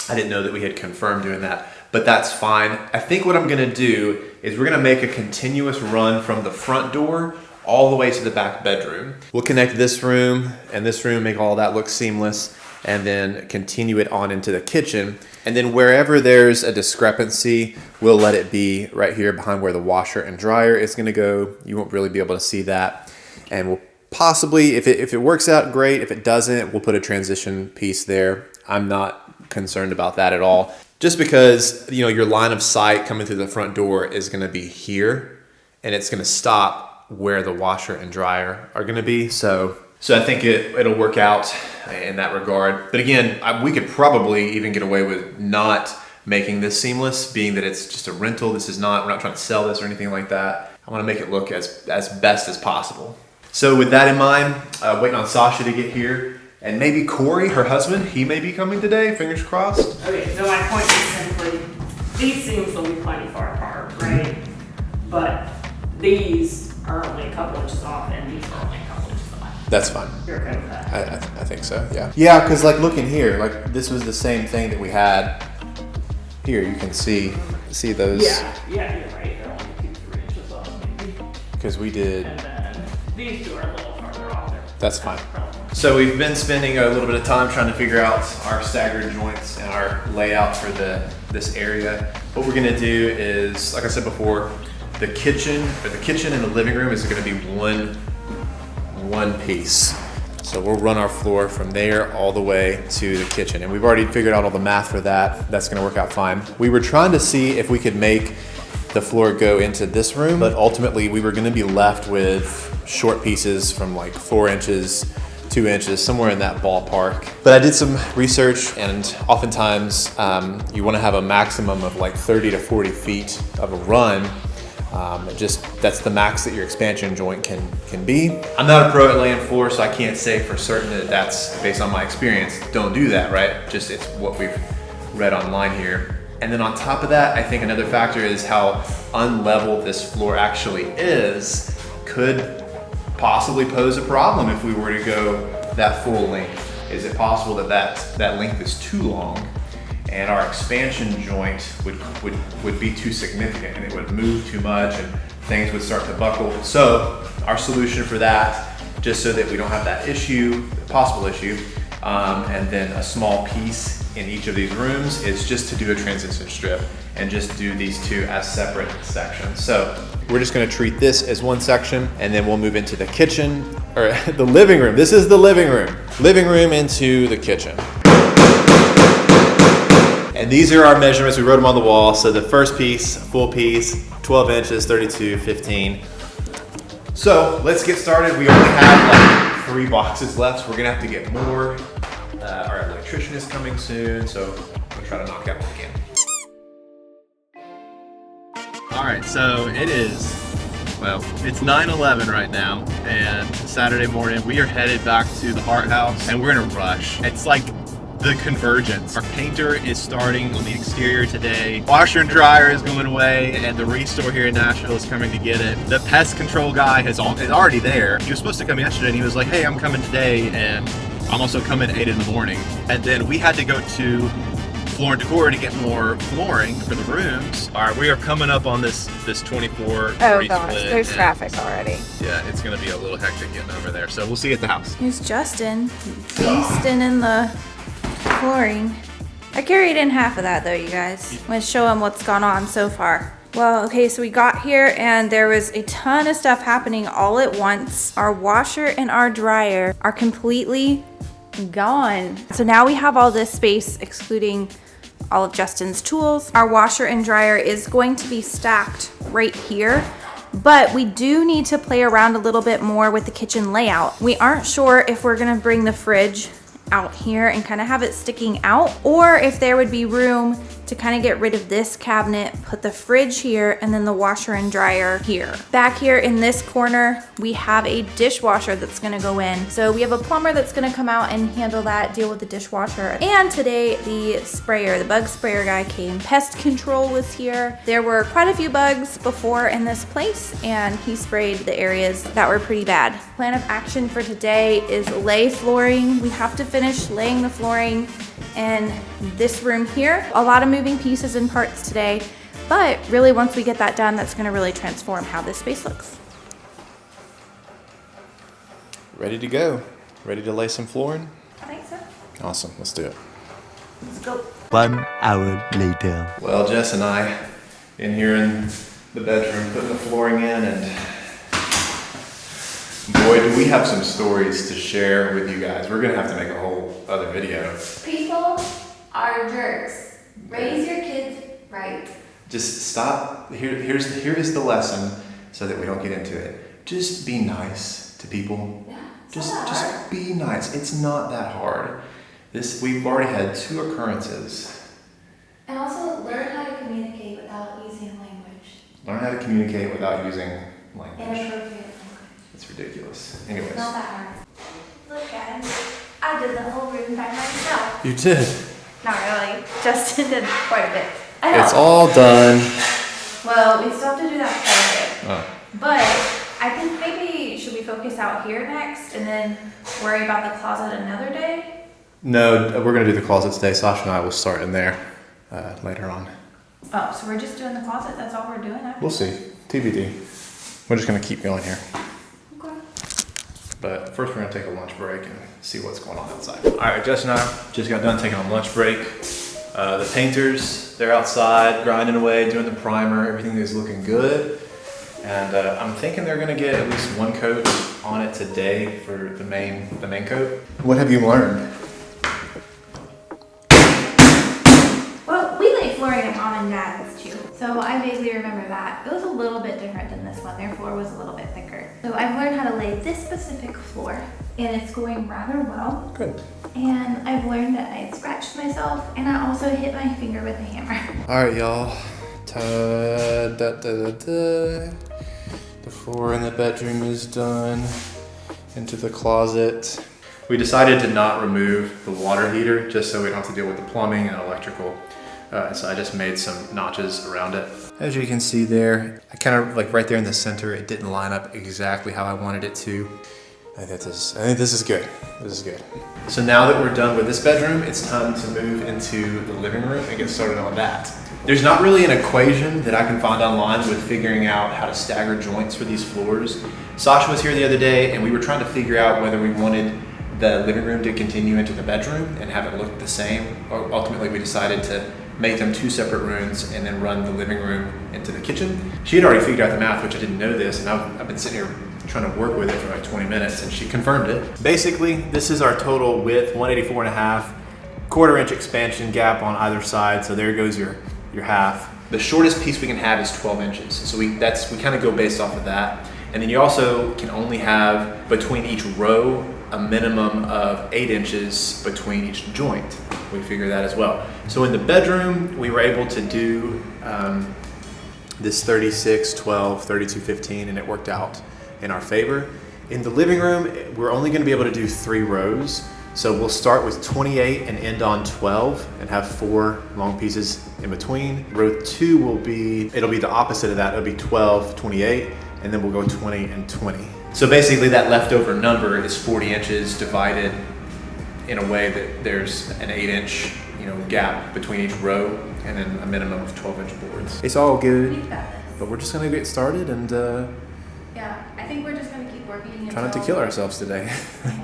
I didn't know that we had confirmed doing that, but that's fine. I think what I'm going to do is we're going to make a continuous run from the front door all the way to the back bedroom. We'll connect this room and this room, make all that look seamless, and then continue it on into the kitchen. And then wherever there's a discrepancy, we'll let it be right here behind where the washer and dryer is gonna go. You won't really be able to see that. And we'll possibly, if it works out, great. If it doesn't, we'll put a transition piece there. I'm not concerned about that at all. Just because, you know, your line of sight coming through the front door is gonna be here, and it's gonna stop where the washer and dryer are gonna be. So I think it'll work out in that regard. But again, we could probably even get away with not making this seamless, being that it's just a rental. We're not trying to sell this or anything like that. I wanna make it look as best as possible. So with that in mind, waiting on Sasha to get here, and maybe Corey, her husband, he may be coming today, fingers crossed. Okay, so my point is simply, these seams will be plenty far apart, right? But these are only a couple inches off, and these are only a couple inches off. That's fine. You're okay with that? I think so, yeah. Yeah, because like looking here, like this was the same thing that we had here. You can see those. Yeah, you're right. They're only 2-3 inches off, maybe. Because we did. And then these two are a little farther off there. That's fine. So we've been spending a little bit of time trying to figure out our staggered joints and our layout for this area. What we're gonna do is, like I said before, the kitchen and the living room is gonna be one piece. So we'll run our floor from there all the way to the kitchen. And we've already figured out all the math for that. That's gonna work out fine. We were trying to see if we could make the floor go into this room, but ultimately we were gonna be left with short pieces from like 4 inches, 2 inches, somewhere in that ballpark. But I did some research, and oftentimes you wanna have a maximum of like 30 to 40 feet of a run. That's the max that your expansion joint can be. I'm not a pro at laying floor, so I can't say for certain that that's based on my experience. Don't do that, right? Just it's what we've read online here. And then on top of that, I think another factor is how unlevel this floor actually is. Could possibly pose a problem if we were to go that full length. Is it possible that length is too long, and our expansion joint would be too significant, and it would move too much and things would start to buckle? So our solution for that, just so that we don't have that possible issue, and then a small piece in each of these rooms, is just to do a transition strip and just do these two as separate sections. So we're just gonna treat this as one section, and then we'll move into the kitchen, or the living room. This is the living room. Living room into the kitchen. And these are our measurements. We wrote them on the wall. So the first piece, full piece, 12 inches, 32, 15. So let's get started. We only have like 3 boxes left, so we're gonna have to get more. Our electrician is coming soon, so we'll try to knock out what we can. All right, so it's 9/11 right now, and Saturday morning we are headed back to the Hart House, and we're in a rush. It's like the convergence. Our painter is starting on the exterior today. Washer and dryer is going away, and the restore here in Nashville is coming to get it. The pest control guy is already there. He was supposed to come yesterday, and he was like, hey, I'm coming today, and I'm also coming at 8 in the morning. And then we had to go to Floor and Decor to get more flooring for the rooms. All right, we are coming up on this 24. Oh gosh, there's traffic already. Yeah, it's gonna be a little hectic getting over there. So we'll see you at the house. Here's Justin, beasting in the flooring. I carried in half of that though, you guys. I'm gonna show him what's gone on so far. Well, okay, so we got here and there was a ton of stuff happening all at once. Our washer and our dryer are completely gone. So now we have all this space, excluding all of Justin's tools. Our washer and dryer is going to be stacked right here, but we do need to play around a little bit more with the kitchen layout. We aren't sure if we're gonna bring the fridge out here and kind of have it sticking out, or if there would be room to kind of get rid of this cabinet, put the fridge here, and then the washer and dryer here. Back here in this corner, we have a dishwasher that's gonna go in. So we have a plumber that's gonna come out and handle that, deal with the dishwasher. And today the sprayer, the bug sprayer guy came. Pest control was here. There were quite a few bugs before in this place, and he sprayed the areas that were pretty bad. Plan of action for today is lay flooring. We have to finish laying the flooring in this room here. A lot of moving pieces and parts today, but really once we get that done, that's gonna really transform how this space looks. Ready to go. Ready to lay some flooring? I think so. Awesome, let's do it. Let's go. 1 hour later. Well, Jess and I in here in the bedroom putting the flooring in, and boy, do we have some stories to share with you guys. We're gonna have to make a whole other video. People are jerks. Raise your kids right. Just stop. Here is the lesson so that we don't get into it. Just be nice to people. Yeah, Just be nice. It's not that hard. We've already had 2 occurrences. And also learn how to communicate without using language. Learn how to communicate without using language. Inappropriate language. It's ridiculous. Anyways. Not that hard. Look at him. I did the whole room by myself. You did. Not really. Justin did quite a bit. I know. It's all done. Well, we still have to do that part of it. Oh. But I think maybe should we focus out here next and then worry about the closet another day? No, we're gonna do the closet today. Sasha and I will start in there later on. Oh, so we're just doing the closet? That's all we're doing? We'll see. TBD. We're just gonna keep going here. Okay. But first we're gonna take a lunch break and see what's going on outside. All right, Jess and I just got done taking a lunch break. The painters, they're outside grinding away, doing the primer. Everything is looking good. And I'm thinking they're gonna get at least 1 coat on it today for the main coat. What have you learned? Well, we lay flooring at Mom and Dad's too. So I vaguely remember that. It was a little bit different than this one. Their floor was a little bit thicker. So I've learned how to lay this specific floor, and it's going rather well. Good. And I've learned that I scratched myself, and I also hit my finger with a hammer. All right, y'all. The floor in the bedroom is done. Into the closet. We decided to not remove the water heater just so we don't have to deal with the plumbing and electrical. So I just made some notches around it. As you can see there, I kind of like right there in the center, it didn't line up exactly how I wanted it to. I think this is good. This is good. So now that we're done with this bedroom, it's time to move into the living room and get started on that. There's not really an equation that I can find online with figuring out how to stagger joints for these floors. Sasha was here the other day and we were trying to figure out whether we wanted the living room to continue into the bedroom and have it look the same. Or ultimately we decided to make them 2 separate rooms and then run the living room into the kitchen. She had already figured out the math, which I didn't know this, and I've been sitting here trying to work with it for like 20 minutes and she confirmed it. Basically, this is our total width, 184.5, 1/4 inch expansion gap on either side. So there goes your half. The shortest piece we can have is 12 inches. So we kind of go based off of that. And then you also can only have between each row a minimum of 8 inches between each joint. We figure that as well. So in the bedroom, we were able to do this 36, 12, 32, 15, and it worked out in our favor. In the living room, we're only gonna be able to do 3 rows. So we'll start with 28 and end on 12 and have 4 long pieces in between. Row 2 it'll be the opposite of that. It'll be 12, 28, and then we'll go 20 and 20. So basically that leftover number is 40 inches divided in a way that there's an 8-inch gap between each row and then a minimum of 12-inch boards. It's all good, We've got this. but we're just gonna get started and Yeah, I think we're just gonna keep working try not to kill ourselves today.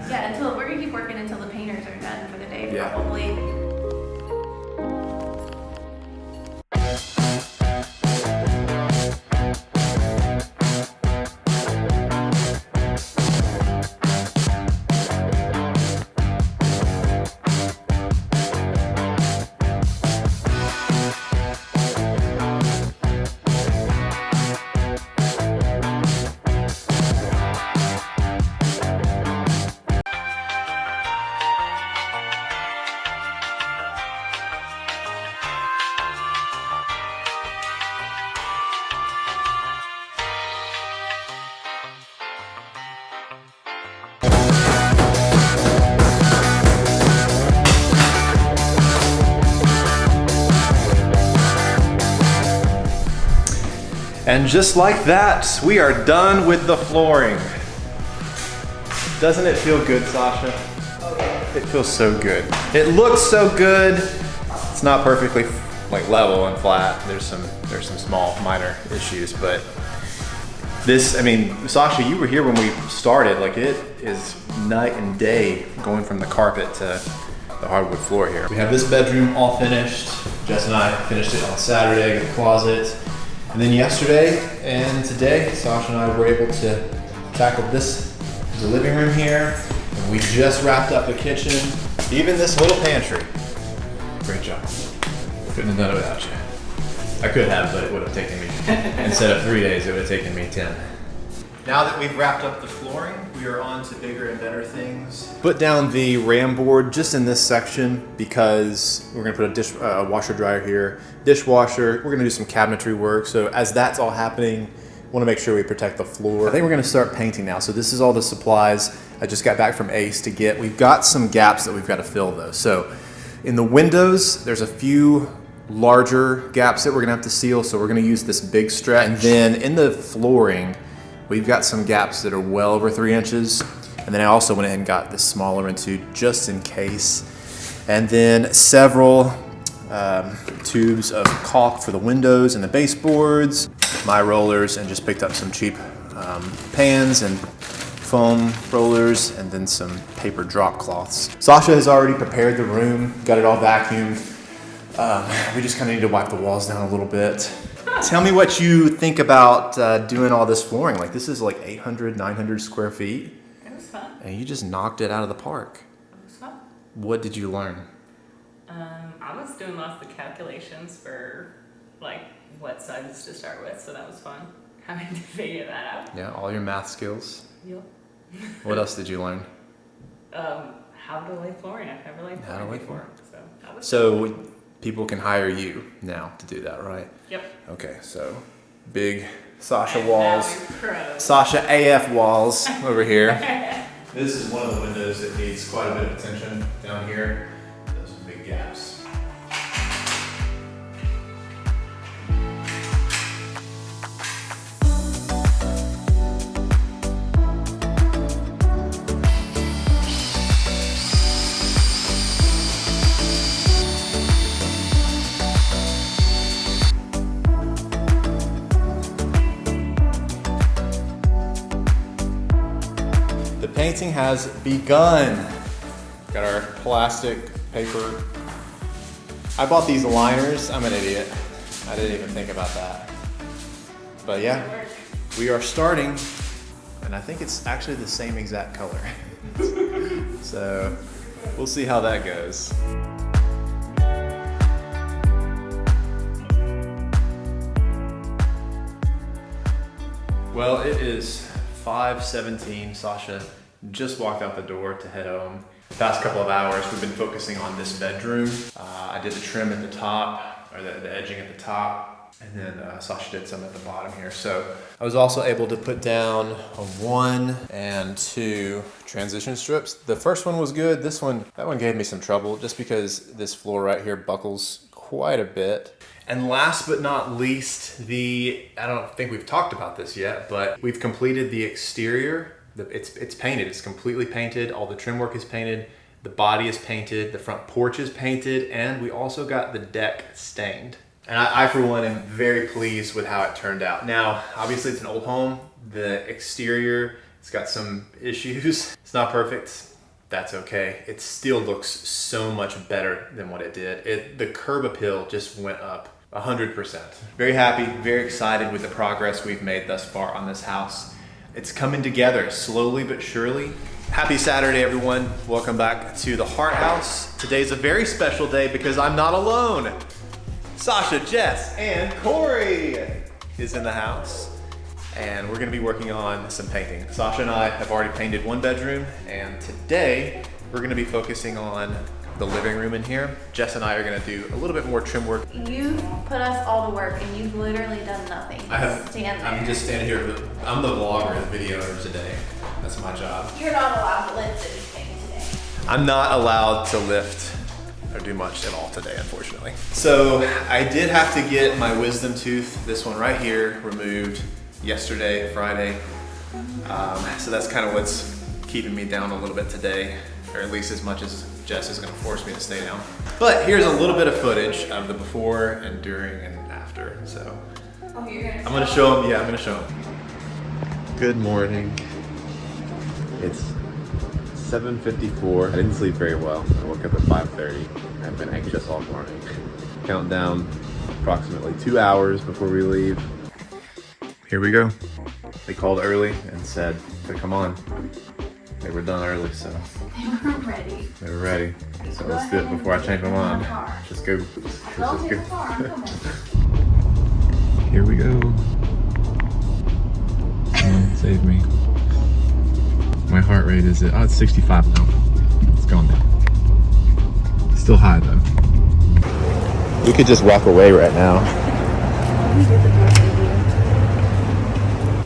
Yeah, we're gonna keep working until the painters are done for the day, Yeah. probably. And just like that, we are done with the flooring. Doesn't it feel good, Sasha? It feels so good. It looks so good. It's not perfectly like level and flat. There's some small minor issues, but this, I mean, Sasha, you were here when we started. Like, it is night and day going from the carpet to the hardwood floor here. We have this bedroom all finished. Jess and I finished it on Saturday in the closet. And then yesterday and today, Sasha and I were able to tackle the living room here. And we just wrapped up the kitchen. Even this little pantry. Great job. Couldn't have done it without you. I could have, but it would have taken me, instead of 3 days, it would have taken me 10. Now that we've wrapped up the flooring, we are on to bigger and better things. Put down the ram board just in this section because we're gonna put a washer dryer here, dishwasher. We're gonna do some cabinetry work. So as that's all happening, want to make sure we protect the floor. I think we're gonna start painting now. So this is all the supplies I just got back from Ace to get. We've got some gaps that we've got to fill though. So in the windows, there's a few larger gaps that we're gonna have to seal, so we're gonna use this big stretch. And then in the flooring, we've got some gaps that are well over 3 inches. And then I also went ahead and got this smaller one too, just in case. And then several tubes of caulk for the windows and the baseboards, my rollers, and just picked up some cheap pans and foam rollers, and then some paper drop cloths. Sasha has already prepared the room, got it all vacuumed. We just kind of need to wipe the walls down a little bit. Tell me what you think about doing all this flooring. Like, this is like 800, 900 square feet. It was fun. And you just knocked it out of the park. It was fun. What did you learn? I was doing lots of calculations for like what sizes to start with, so that was fun. Having to figure that out. Yeah, all your math skills. Yep. What else did you learn? How to lay flooring. I've never laid How to flooring lay before, so that was So people can hire you now to do that, right? Yep. Okay, so big Sasha And walls. now we're pros. Sasha AF walls over here. This is one of the windows that needs quite a bit of attention down here. Those are big gaps. The painting has begun. Got our plastic paper. I bought these liners. I'm an idiot. I didn't even think about that. But yeah, we are starting, and I think it's actually the same exact color. So we'll see how that goes. Well, it is 5:17. Sasha just walked out the door to head home. The past couple of hours, we've been focusing on this bedroom. I did the trim at the top, or the edging at the top, and then Sasha did some at the bottom here. So I was also able to put down a 1 and 2 transition strips. The first one was good. That one gave me some trouble just because this floor right here buckles quite a bit. And last but not least, I don't think we've talked about this yet, but we've completed the exterior. It's painted, it's completely painted. All the trim work is painted. The body is painted, the front porch is painted, and we also got the deck stained. And I for one, am very pleased with how it turned out. Now, obviously it's an old home. The exterior, it's got some issues. It's not perfect. That's okay. It still looks so much better than what it did. The curb appeal just went up 100%. Very happy, very excited with the progress we've made thus far on this house. It's coming together slowly but surely. Happy Saturday, everyone. Welcome back to the Heart House. Today's a very special day because I'm not alone. Sasha, Jess, and Corey is in the house. And we're gonna be working on some painting. Sasha and I have already painted one bedroom, and today we're gonna be focusing on the living room in here. Jess and I are gonna do a little bit more trim work. You've put us all to work and you've literally done nothing. Stand there. I'm just standing here. I'm the vlogger, the videoer today. That's my job. You're not allowed to lift anything today. I'm not allowed to lift or do much at all today, unfortunately. So I did have to get my wisdom tooth, this one right here, removed yesterday, Friday. So that's kind of what's keeping me down a little bit today, or at least as much as Jess is gonna force me to stay down. But here's a little bit of footage of the before and during and after. So I'm gonna show them, yeah, I'm gonna show them. Good morning. It's 7:54. I didn't sleep very well. I woke up at 5:30. I've been anxious all morning. Countdown approximately 2 hours before we leave. Here we go. They called early and said to come on. They were done early, so. They were ready. They were ready. So let's do it before I change my mind. Just go. Let's just go. Here we go. Come on, save me. My heart rate is at, it's 65 now. It's gone down. It's still high though. We could just walk away right now.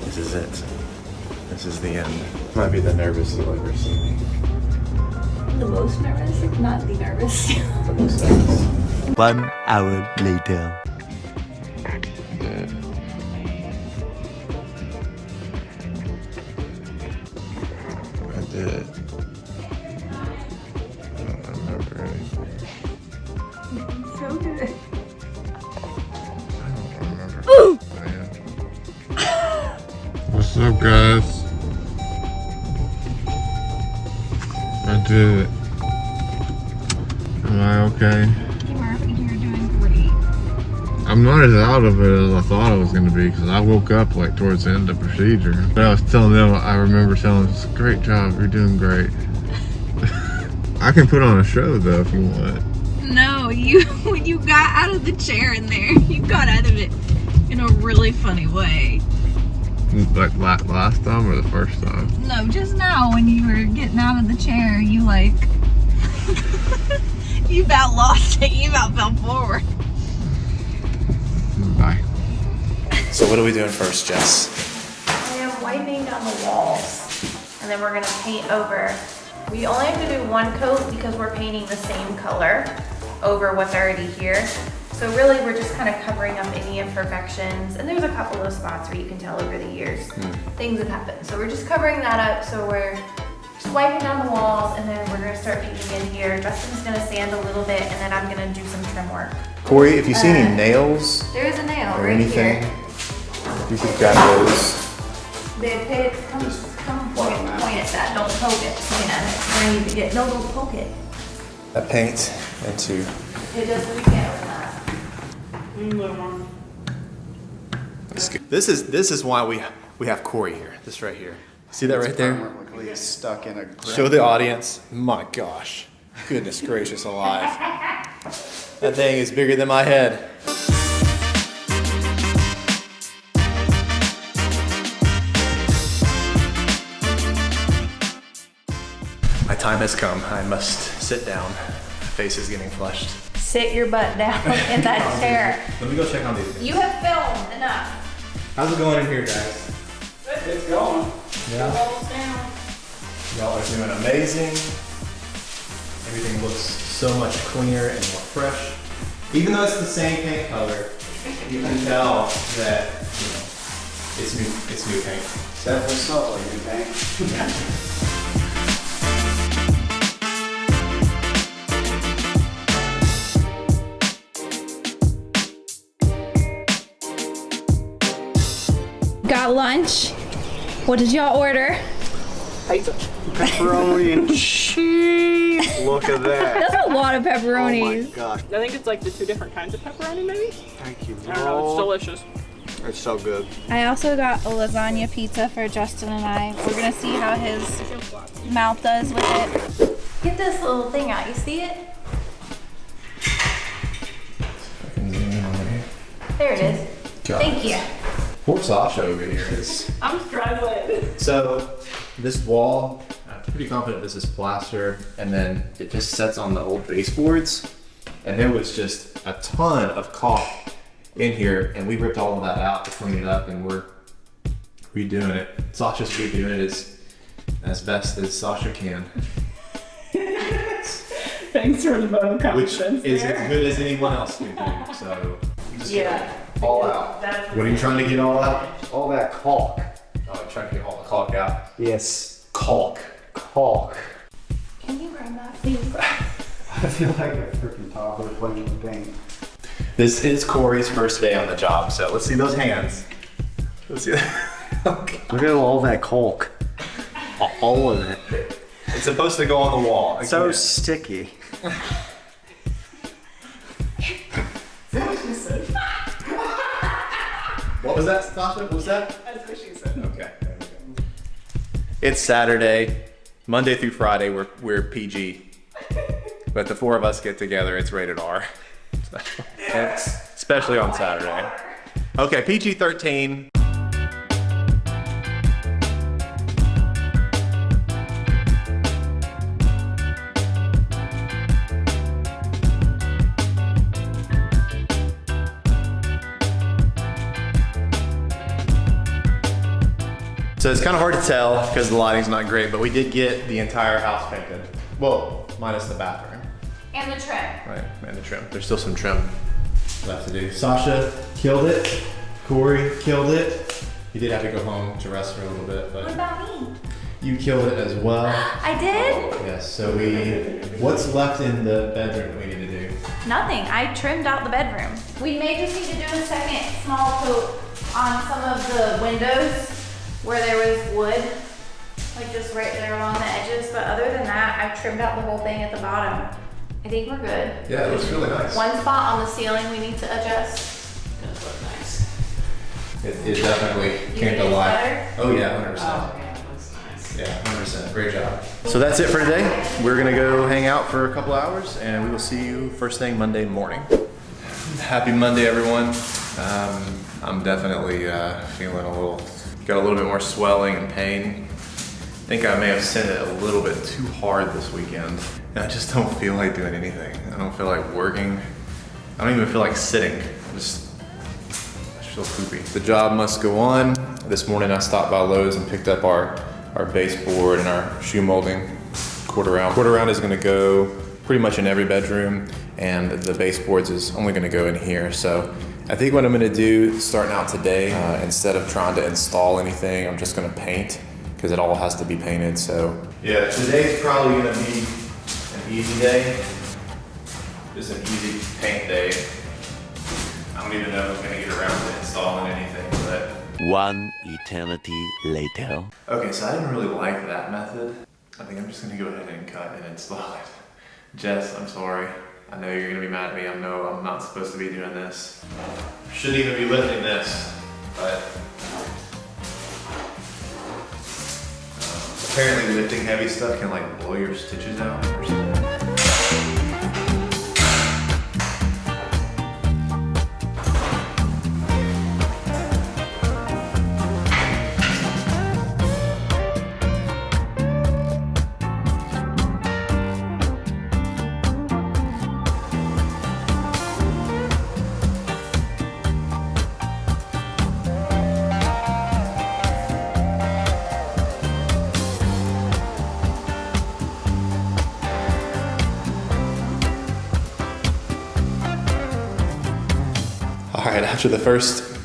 This is it. This is the end. Might be the nervous you'll ever see me. The most nervous, if not the nervous. The most nervous. 1 hour later. Dead. I did it. I don't remember anything. So good. I don't remember. Man. What's up, guys? I did it. Am I okay? You're doing great. I'm not as out of it as I thought I was going to be because I woke up like towards the end of the procedure. But I was telling them, I remember telling them, great job, you're doing great. I can put on a show though if you want. No, you got out of the chair in there. You got out of it in a really funny way. Like last time or the first time? No, just now when you were getting out of the chair, you like, you about lost it. You about fell forward. Bye. So what are we doing first, Jess? I am wiping down the walls and then we're gonna paint over. We only have to do one coat because we're painting the same color over what's already here. So really we're just kind of covering up any imperfections, and there's a couple of spots where you can tell over the years things have happened. So we're just covering that up. So we're just wiping down the walls and then we're gonna start painting in here. Justin's gonna sand a little bit and then I'm gonna do some trim work. Corey, if you see any nails There is a nail or right anything, here. you could grab those. Come point at that, don't poke it, point at it. I need to get, no, don't poke it. That paint into. It doesn't, we can't with that. This is why we have Corey here. This right here. See that right there? Permanently stuck in a Show the audience. My gosh. Goodness gracious alive. That thing is bigger than my head. My time has come. I must sit down. My face is getting flushed. Sit your butt down in that chair. Let me go check on these. You have filmed enough. How's it going in here, guys? It's going. Yeah. Almost down. Y'all are doing amazing. Everything looks so much cleaner and more fresh. Even though it's the same paint color, you can tell that, you know, it's new paint. Definitely smell like new paint. Got lunch. What did y'all order? Pizza. Pepperoni and cheese. Look at that. That's a lot of Oh my pepperonis. gosh. I think it's like the two different kinds of pepperoni, maybe? Thank you, I don't know, it's Lord. delicious. It's so good. I also got a lasagna pizza for Justin and I. We're gonna see how his mouth does with it. Get this little thing out, you see it? There it is. Thank you. Poor Sasha over here is. I'm struggling. So this wall, I'm pretty confident this is plaster, and then it just sets on the old baseboards. And there was just a ton of caulk in here, and we ripped all of that out to clean it up, and we're redoing it. Sasha's redoing it as best as Sasha can. Thanks for the vote of which confidence is there. as good as anyone else can do. So just Yeah. all out. That's What are you trying to get all out? All that caulk. Oh, I'm trying to get all the caulk out. Yes. Caulk. Caulk. Can you grab that, please? I feel like a freaking toddler playing with paint. This is Corey's first day on the job, so let's see those hands. Let's see that. Okay. Look at all that caulk. All of it. It's supposed to go on the wall. So Again. sticky. What was that, Sasha? What was that? That's what she said. Okay. It's Saturday, Monday through Friday. We're PG, but the four of us get together. It's rated R, especially on Saturday. Okay, PG-13. So it's kind of hard to tell because the lighting's not great, but we did get the entire house painted. Well, minus the bathroom. And the trim. Right, and the trim. There's still some trim left to do. Sasha killed it. Corey killed it. He did have to go home to rest for a little bit, What but about me? you killed it as well. I did? Yes, so what's left in the bedroom that we need to do? Nothing. I trimmed out the bedroom. We may just need to do a second small coat on some of the windows where there was wood, like just right there along the edges. But other than that, I trimmed out the whole thing at the bottom. I think we're good. Yeah, it looks really nice. One spot on the ceiling we need to adjust. Does look nice. It definitely You came think to it's life. better? Oh yeah, 100%. Oh, yeah, it looks nice. Yeah, 100%. Great job. So that's it for today. We're gonna go hang out for a couple hours and we will see you first thing Monday morning. Happy Monday, everyone. I'm definitely feeling got a little bit more swelling and pain. I think I may have sent it a little bit too hard this weekend. And I just don't feel like doing anything. I don't feel like working. I don't even feel like sitting. I just feel poopy. The job must go on. This morning I stopped by Lowe's and picked up our baseboard and our shoe molding quarter round. Quarter round is gonna go pretty much in every bedroom, and the baseboards is only gonna go in here. So I think what I'm gonna do starting out today, instead of trying to install anything, I'm just gonna paint because it all has to be painted. So yeah, today's probably gonna be an easy day. Just an easy paint day. I don't even know if I'm gonna get around to installing anything, but. One eternity later. Okay, so I didn't really like that method. I think I'm just gonna go ahead and cut and install it. Jess, I'm sorry. I know you're gonna be mad at me. I know I'm not supposed to be doing this. Shouldn't even be lifting this, but apparently lifting heavy stuff can like blow your stitches out or something. All right, after the first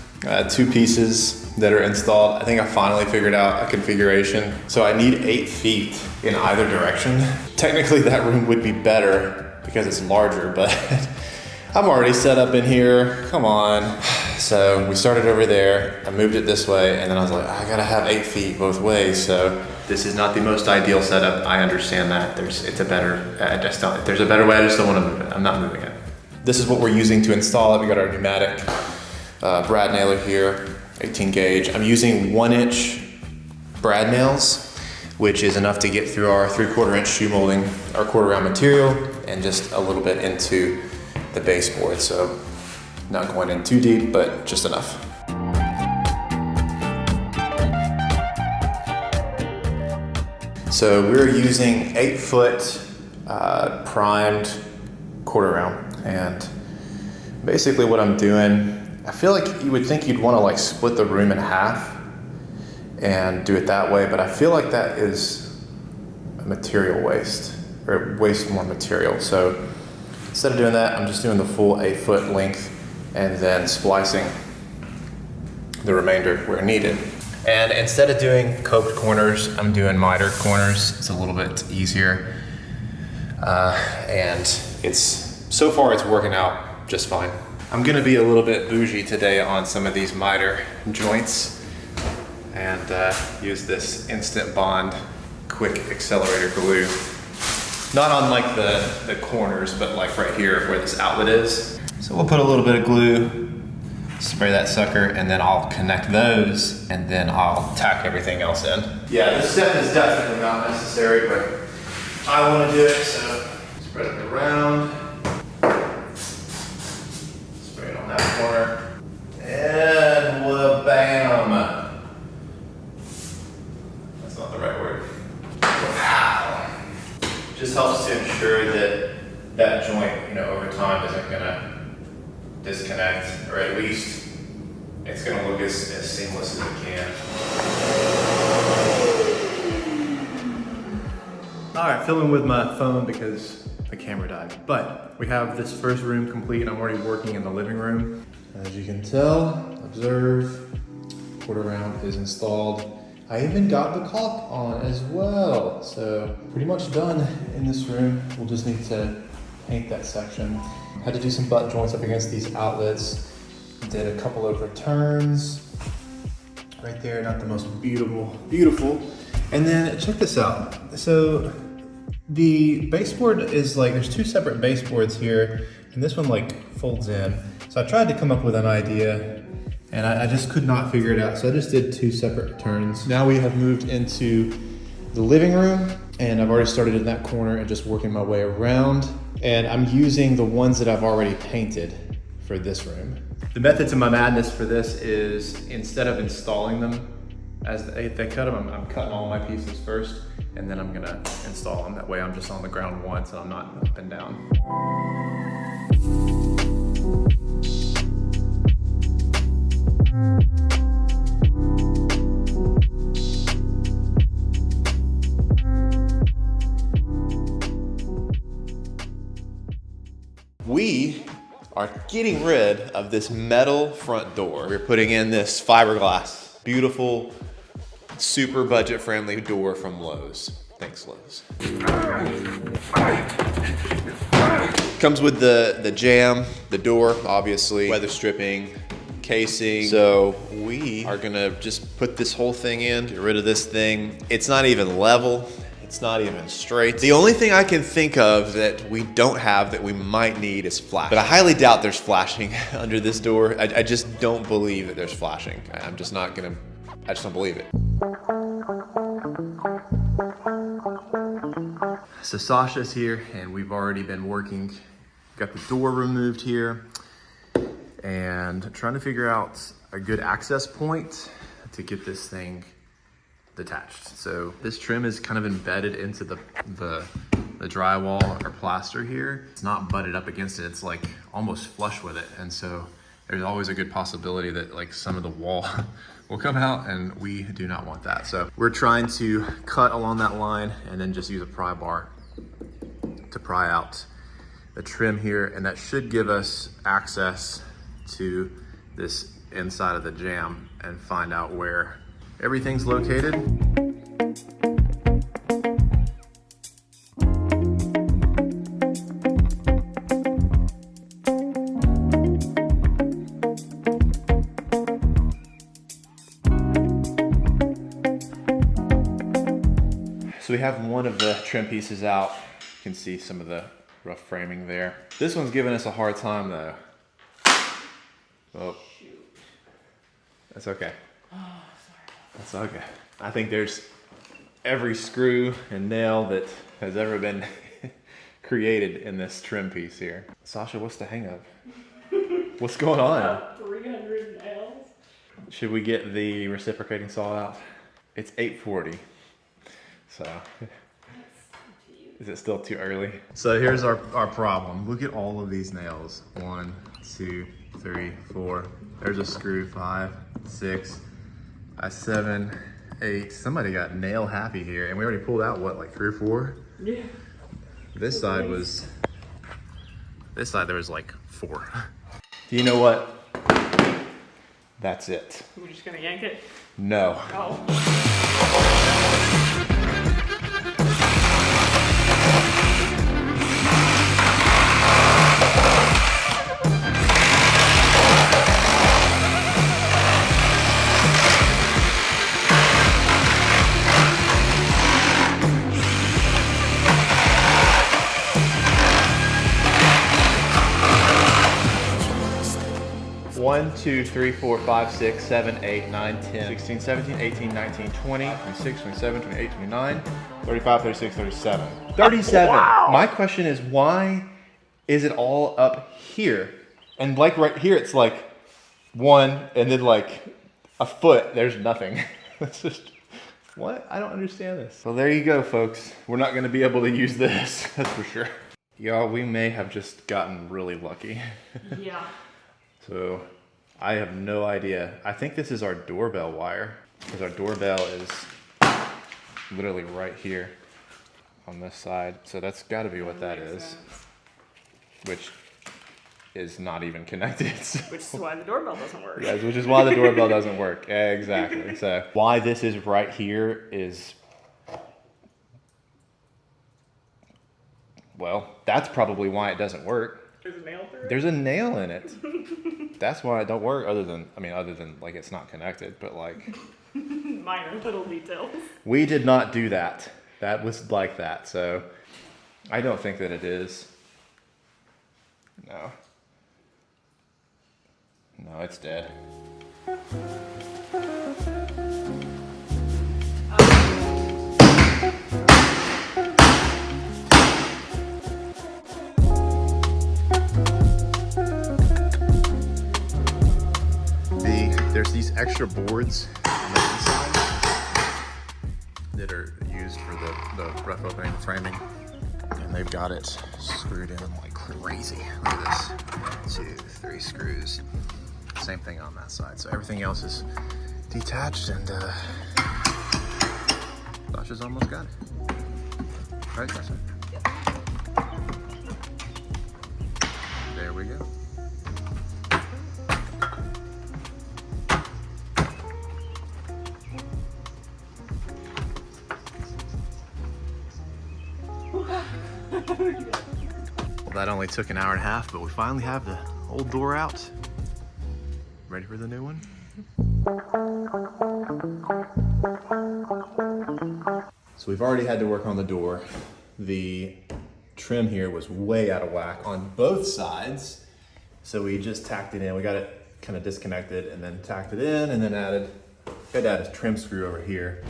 two pieces that are installed, I think I finally figured out a configuration. So I need 8 feet in either direction. Technically that room would be better because it's larger, but I'm already set up in here, come on. So we started over there, I moved it this way, and then I was like, I gotta have 8 feet both ways. So this is not the most ideal setup. I understand that. There's a better way, I just don't wanna move it. I'm not moving it. This is what we're using to install it. We got our pneumatic brad nailer here, 18 gauge. I'm using 1-inch brad nails, which is enough to get through our 3/4 inch shoe molding, our quarter round material, and just a little bit into the baseboard. So not going in too deep, but just enough. So we're using 8-foot primed quarter round. And basically what I'm doing, I feel like you would think you'd want to like split the room in half and do it that way, but I feel like that is a material waste. or it wastes more material. So instead of doing that, I'm just doing the full 8 foot length and then splicing the remainder where needed. And instead of doing coped corners, I'm doing mitered corners. It's a little bit easier. And so far it's working out just fine. I'm gonna be a little bit bougie today on some of these miter joints and use this Instant Bond quick accelerator glue. Not on like the corners, but like right here where this outlet is. So we'll put a little bit of glue, spray that sucker, and then I'll connect those, and then I'll tack everything else in. Yeah, this step is definitely not necessary, but I want to do it, so spread it around. Spray it on that corner. And bam. That's not the right word. Wow. Just helps to ensure that that joint, over time isn't gonna disconnect, or at least it's gonna look as seamless as it can. All right, filming with my phone because the camera died. But we have this first room complete and I'm already working in the living room. As you can tell, observe, quarter round is installed. I even got the caulk on as well. So pretty much done in this room. We'll just need to paint that section. Had to do some butt joints up against these outlets. Did a couple of returns right there, not the most beautiful. And then check this out. So the baseboard is like, there's 2 separate baseboards here, and this one like folds in. So I tried to come up with an idea, and I just could not figure it out. So I just did 2 separate returns. Now we have moved into the living room, and I've already started in that corner and just working my way around. And I'm using the ones that I've already painted for this room. The method to my madness for this is, instead of installing them as they cut them, I'm cutting all my pieces first, and then I'm gonna install them. That way I'm just on the ground once and I'm not up and down. We are getting rid of this metal front door. We're putting in this fiberglass, beautiful, super budget-friendly door from Lowe's. Thanks, Lowe's. Comes with the jamb, the door, obviously, weather stripping, casing. So we are gonna just put this whole thing in, get rid of this thing. It's not even level. It's not even straight. The only thing I can think of that we don't have that we might need is flash. But I highly doubt there's flashing under this door. I just don't believe that there's flashing. I just don't believe it. So Sasha's here and we've already been working. Got the door removed here and trying to figure out a good access point to get this thing detached. So this trim is kind of embedded into the drywall or plaster here. It's not butted up against it. It's like almost flush with it. And so there's always a good possibility that like some of the wall will come out, and we do not want that. So we're trying to cut along that line and then just use a pry bar to pry out the trim here. And that should give us access to this inside of the jamb and find out where everything's located. So we have one of the trim pieces out. You can see some of the rough framing there. This one's giving us a hard time though. Oh, that's okay. That's okay. I think there's every screw and nail that has ever been created in this trim piece here. Sasha, what's the hang up? What's going on? 300 nails. Should we get the reciprocating saw out? It's 8:40. So, is it still too early? So here's our problem. Look at all of these nails. 1, 2, 3, 4. There's a screw. 5, 6. 7, 8. Somebody got nail happy here, and we already pulled out what, like 3 or 4? Yeah. This side there was like 4. Do you know what? That's it. We're just gonna yank it. No. Oh. 1, 2, 3, 4, 5, 6, 7, 8, 9, 10, 16, 17, 18, 19, 20, 26, 27, 28, 29, 35, 36, 37. 37. Wow. My question is, why is it all up here? And like right here, it's like 1, and then like a foot, there's nothing. It's just, what? I don't understand this. So there you go, folks. We're not gonna be able to use this, that's for sure. Y'all, we may have just gotten really lucky. Yeah. So I have no idea. I think this is our doorbell wire, because our doorbell is literally right here on this side. So that's got to be what that is, which is not even connected. Which is why the doorbell doesn't work. Yes, which is why the doorbell doesn't work. Exactly. So why this is right here is, well, that's probably why it doesn't work. There's a nail through it? There's a nail in it. That's why it don't work, other than like it's not connected, but like minor little details. We did not do that. That was like that, so I don't think that it is. No. No, it's dead. There's these extra boards on the inside that are used for the rough opening, the framing, and they've got it screwed in like crazy. Look at this, 2, 3 screws. Same thing on that side. So everything else is detached, and Sasha's almost got it. Right, Sasha? There we go. Well, that only took an hour and a half, but we finally have the old door out. Ready for the new one? So we've already had to work on the door. The trim here was way out of whack on both sides. So we just tacked it in. We got it kind of disconnected and then tacked it in, and then had to add a trim screw over here.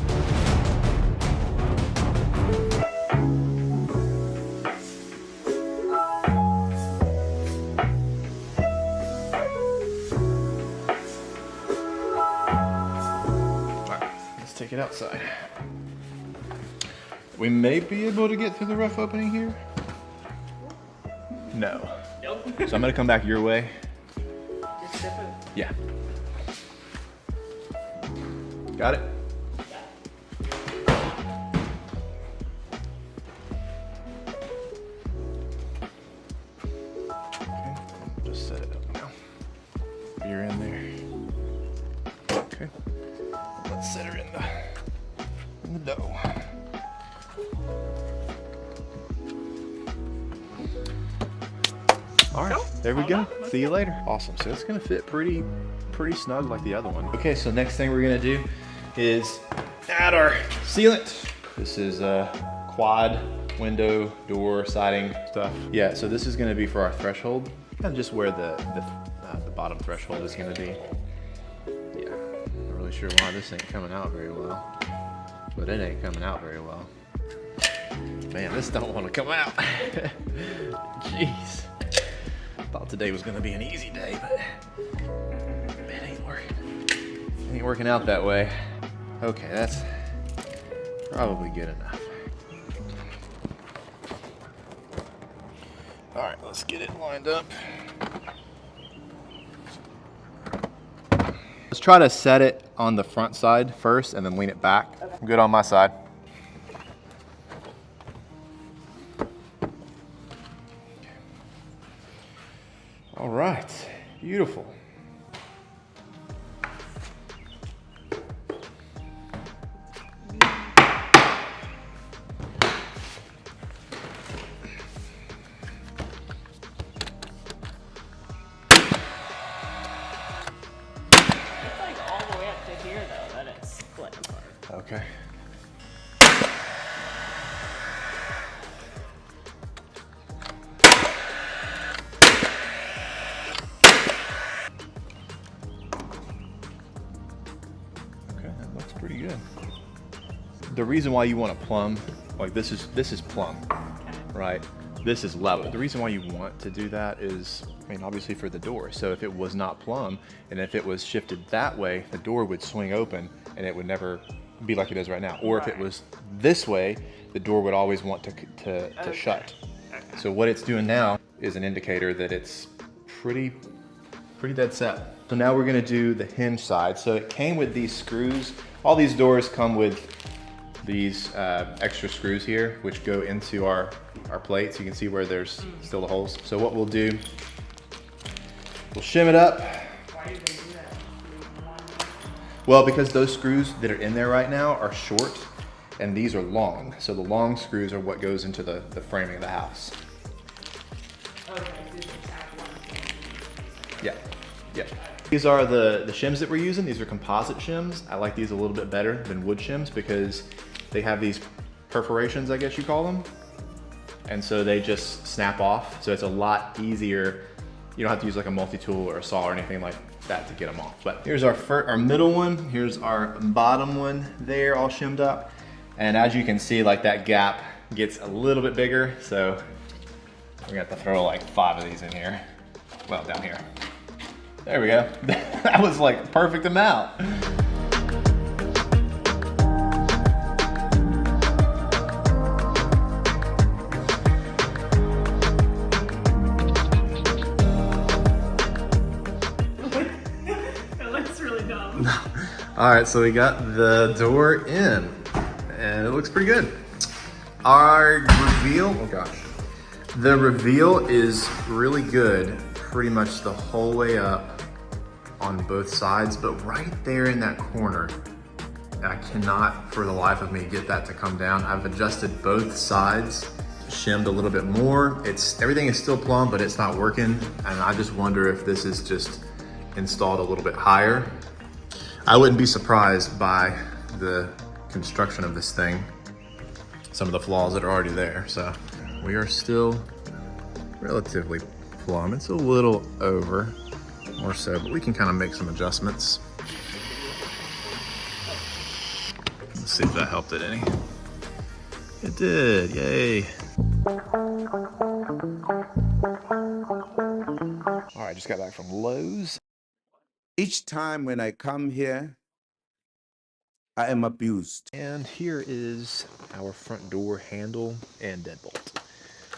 Take it outside. We may be able to get through the rough opening here. No. Nope. So I'm gonna come back your way. Just step in. Yeah. Got it? Okay, just set it up now. You're in there. Okay. Let's set her in the dough. All right, there we go. See you later. Awesome. So it's gonna fit pretty snug like the other one. Okay, so next thing we're gonna do is add our sealant. This is quad window, door, siding stuff. Yeah, so this is gonna be for our threshold, kind of just where the bottom threshold is gonna be. Yeah, not really sure why this ain't coming out very well, but it ain't coming out very well. Man, this don't want to come out. Jeez. Thought today was gonna be an easy day, but it ain't working. It ain't working out that way. Okay, that's probably good enough. All right, let's get it lined up. Let's try to set it on the front side first and then lean it back. Okay. I'm good on my side. Okay. Okay, that looks pretty good. The reason why you want to plumb, like this is plumb, right? This is level. The reason why you want to do that is, I mean, obviously for the door. So if it was not plumb, and if it was shifted that way, the door would swing open and it would never be like it is right now. Or if it was this way, the door would always want to shut. Okay. So what it's doing now is an indicator that it's pretty dead set. So now we're gonna do the hinge side. So it came with these screws. All these doors come with these extra screws here, which go into our plates. You can see where there's still the holes. So what we'll do, we'll shim it up. Why do they do that? Well, because those screws that are in there right now are short and these are long. So the long screws are what goes into the framing of the house. Okay, so just add one thing. Yeah, yeah. These are the shims that we're using. These are composite shims. I like these a little bit better than wood shims because they have these perforations, I guess you call them. And so they just snap off. So it's a lot easier. You don't have to use like a multi-tool or a saw or anything like that to get them off. But here's our middle one. Here's our bottom one there, all shimmed up. And as you can see, like that gap gets a little bit bigger. So we're gonna have to throw like 5 of these in here. Well, down here. There we go. That was like perfect amount. It looks really dumb. All right, so we got the door in and it looks pretty good. Our reveal, oh gosh. The reveal is really good pretty much the whole way up on both sides, but right there in that corner, I cannot for the life of me get that to come down. I've adjusted both sides, shimmed a little bit more. Everything is still plumb, but it's not working. And I just wonder if this is just installed a little bit higher. I wouldn't be surprised by the construction of this thing, some of the flaws that are already there. So we are still relatively plumb. It's a little over or so, but we can kind of make some adjustments. Let's see if that helped it any. It did, yay. All right, just got back from Lowe's. Each time when I come here, I am abused. And here is our front door handle and deadbolt.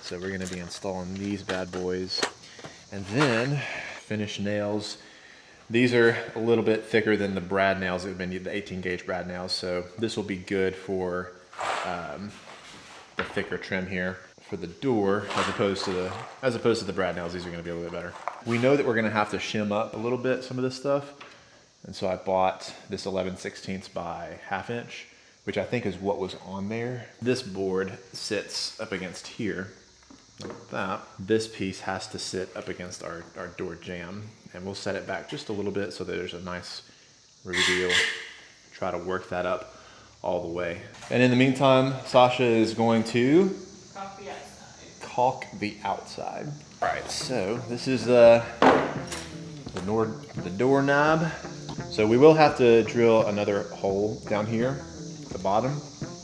So we're gonna be installing these bad boys and then finish nails. These are a little bit thicker than the brad nails that have been the 18 gauge brad nails. So this will be good for the thicker trim here for the door as opposed to the brad nails. These are gonna be a little bit better. We know that we're gonna have to shim up a little bit some of this stuff. And so I bought this 11/16 by 1/2 inch, which I think is what was on there. This board sits up against here, like that. This piece has to sit up against our door jamb, and we'll set it back just a little bit so that there's a nice reveal. Try to work that up all the way. And in the meantime, Sasha is going to caulk the outside. All right, so this is the door knob. So we will have to drill another hole down here at the bottom,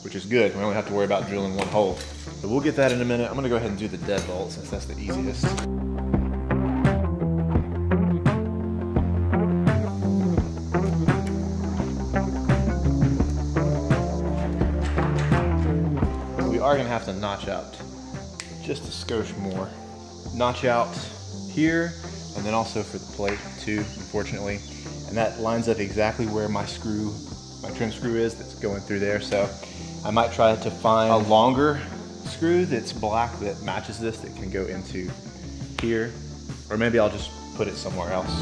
which is good. We only have to worry about drilling one hole. So we'll get that in a minute. I'm gonna go ahead and do the deadbolt since that's the easiest. We are gonna have to notch out just a skosh more. Notch out here, and then also for the plate too, unfortunately. And that lines up exactly where my trim screw is that's going through there. So I might try to find a longer screw that's black that matches this that can go into here. Or maybe I'll just put it somewhere else.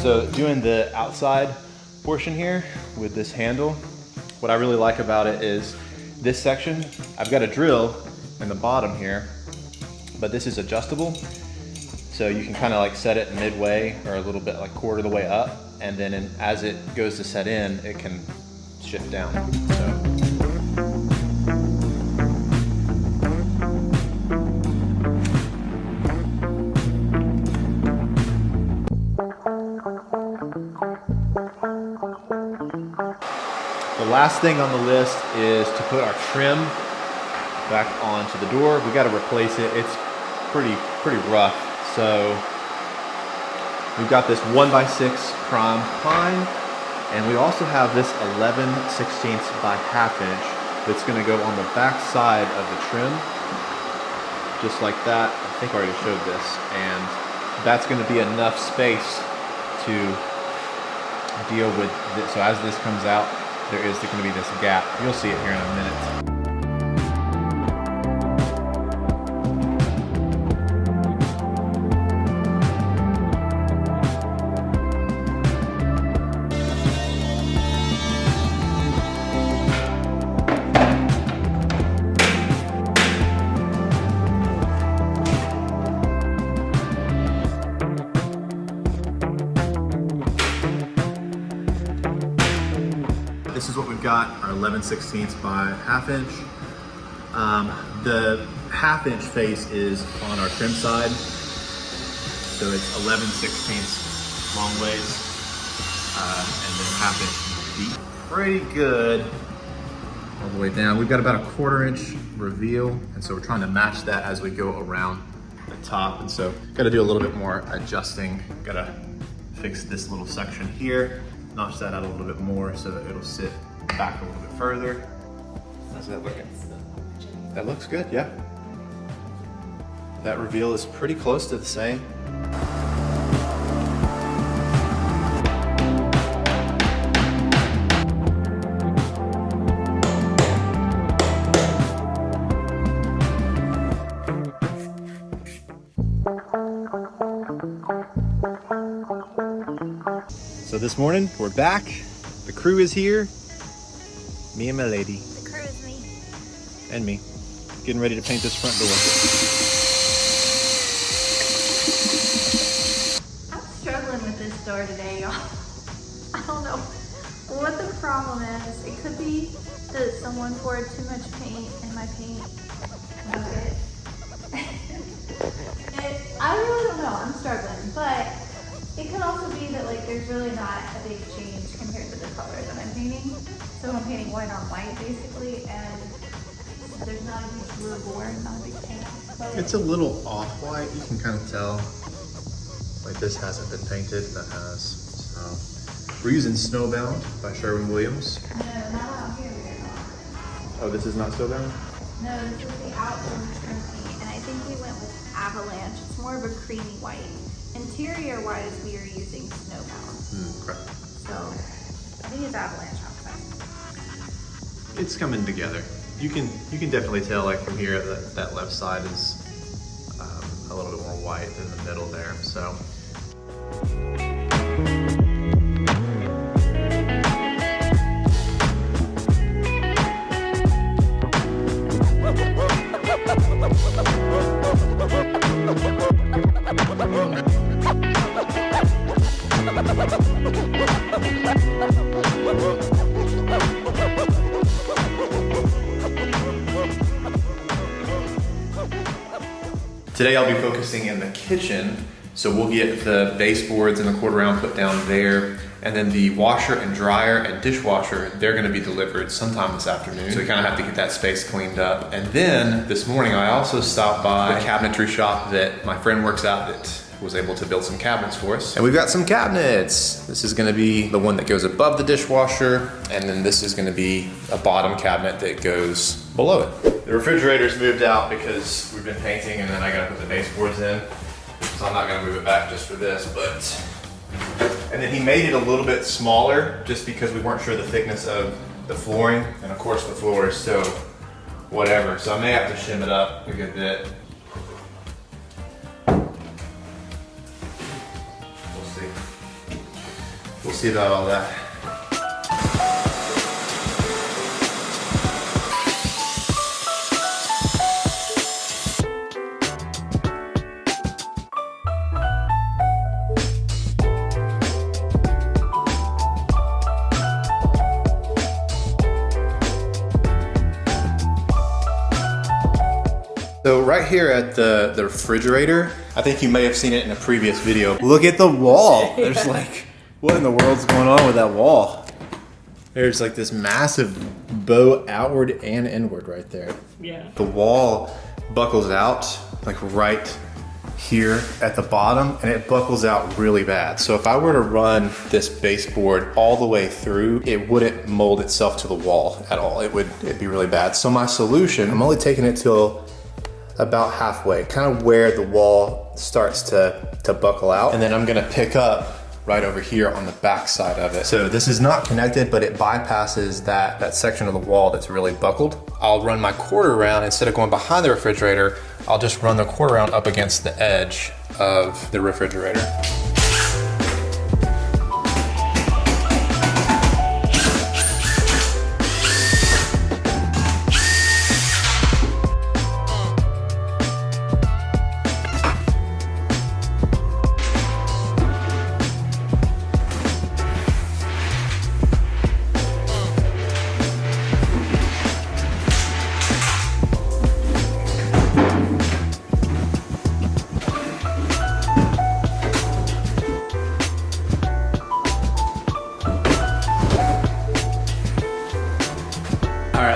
So doing the outside portion here with this handle, what I really like about it is this section, I've got a drill in the bottom here, but this is adjustable. So you can kind of like set it midway or a little bit like quarter the way up. And then as it goes to set in, it can shift down. The last thing on the list is to put our trim back onto the door. We got to replace it. It's pretty rough. So we've got this 1x6 prime pine, and we also have this 11/16 by ½ inch that's going to go on the back side of the trim, just like that. I think I already showed this, and that's going to be enough space to deal with this. So as this comes out, there is going to be this gap. You'll see it here in a minute. This is what we've got, our 11/16 by ½ inch. The ½ inch face is on our trim side. So it's 11/16 long ways, and then ½ inch deep. Pretty good all the way down. We've got about a ½ inch reveal, and so we're trying to match that as we go around the top. And so got to do a little bit more adjusting. Got to fix this little section here. Notch that out a little bit more so that it'll sit back a little bit further. How's that looking? That looks good, yeah. That reveal is pretty close to the same. So this morning, we're back. The crew is here. Me and my lady. The crew is me. And me. Getting ready to paint this front door. I'm struggling with this door today, y'all. I don't know what the problem is. It could be that someone poured too much paint in my paint bucket. I really don't know. I'm struggling, but it could also be that like there's really not a big change compared to the color that I'm painting. So I'm painting white on white basically, and there's not a huge reward, not a big change. But It's a little off-white. You can kind of tell. Like this hasn't been painted, that has. So we're using Snowbound by Sherwin-Williams. no, not out here. We're not. Oh, this is not Snowbound? No, this is the outdoor trim paint, and I think we went with Avalanche. It's more of a creamy white. Interior wise, we are using Snowbound. Okay. So I think it's Avalanche outside. It's coming together. You can definitely tell like from here that left side is a little bit more white than the middle there. So. Today I'll be focusing in the kitchen, so we'll get the baseboards and the quarter round put down there, and then the washer and dryer and dishwasher, they're gonna be delivered sometime this afternoon. So we kind of have to get that space cleaned up. And then this morning I also stopped by the cabinetry shop that my friend works at that was able to build some cabinets for us. And we've got some cabinets. This is gonna be the one that goes above the dishwasher, and then this is gonna be a bottom cabinet that goes below it. The refrigerator's moved out because we've been painting, and then I gotta put the baseboards in. So I'm not gonna move it back just for this, but. And then he made it a little bit smaller just because we weren't sure the thickness of the flooring. And of course the floor is so whatever. So I may have to shim it up a good bit. We'll see. see about all that. So right here at the refrigerator, I think you may have seen it in a previous video. Look at the wall. There's like, what in the world's going on with that wall? There's like this massive bow outward and inward right there. Yeah. The wall buckles out like right here at the bottom, and it buckles out really bad. So if I were to run this baseboard all the way through, it wouldn't mold itself to the wall at all. It'd be really bad. So my solution, I'm only taking it till about halfway, kind of where the wall starts to buckle out. And then I'm gonna pick up right over here on the back side of it. So this is not connected, but it bypasses that section of the wall that's really buckled. I'll run my quarter round, instead of going behind the refrigerator, I'll just run the quarter round up against the edge of the refrigerator.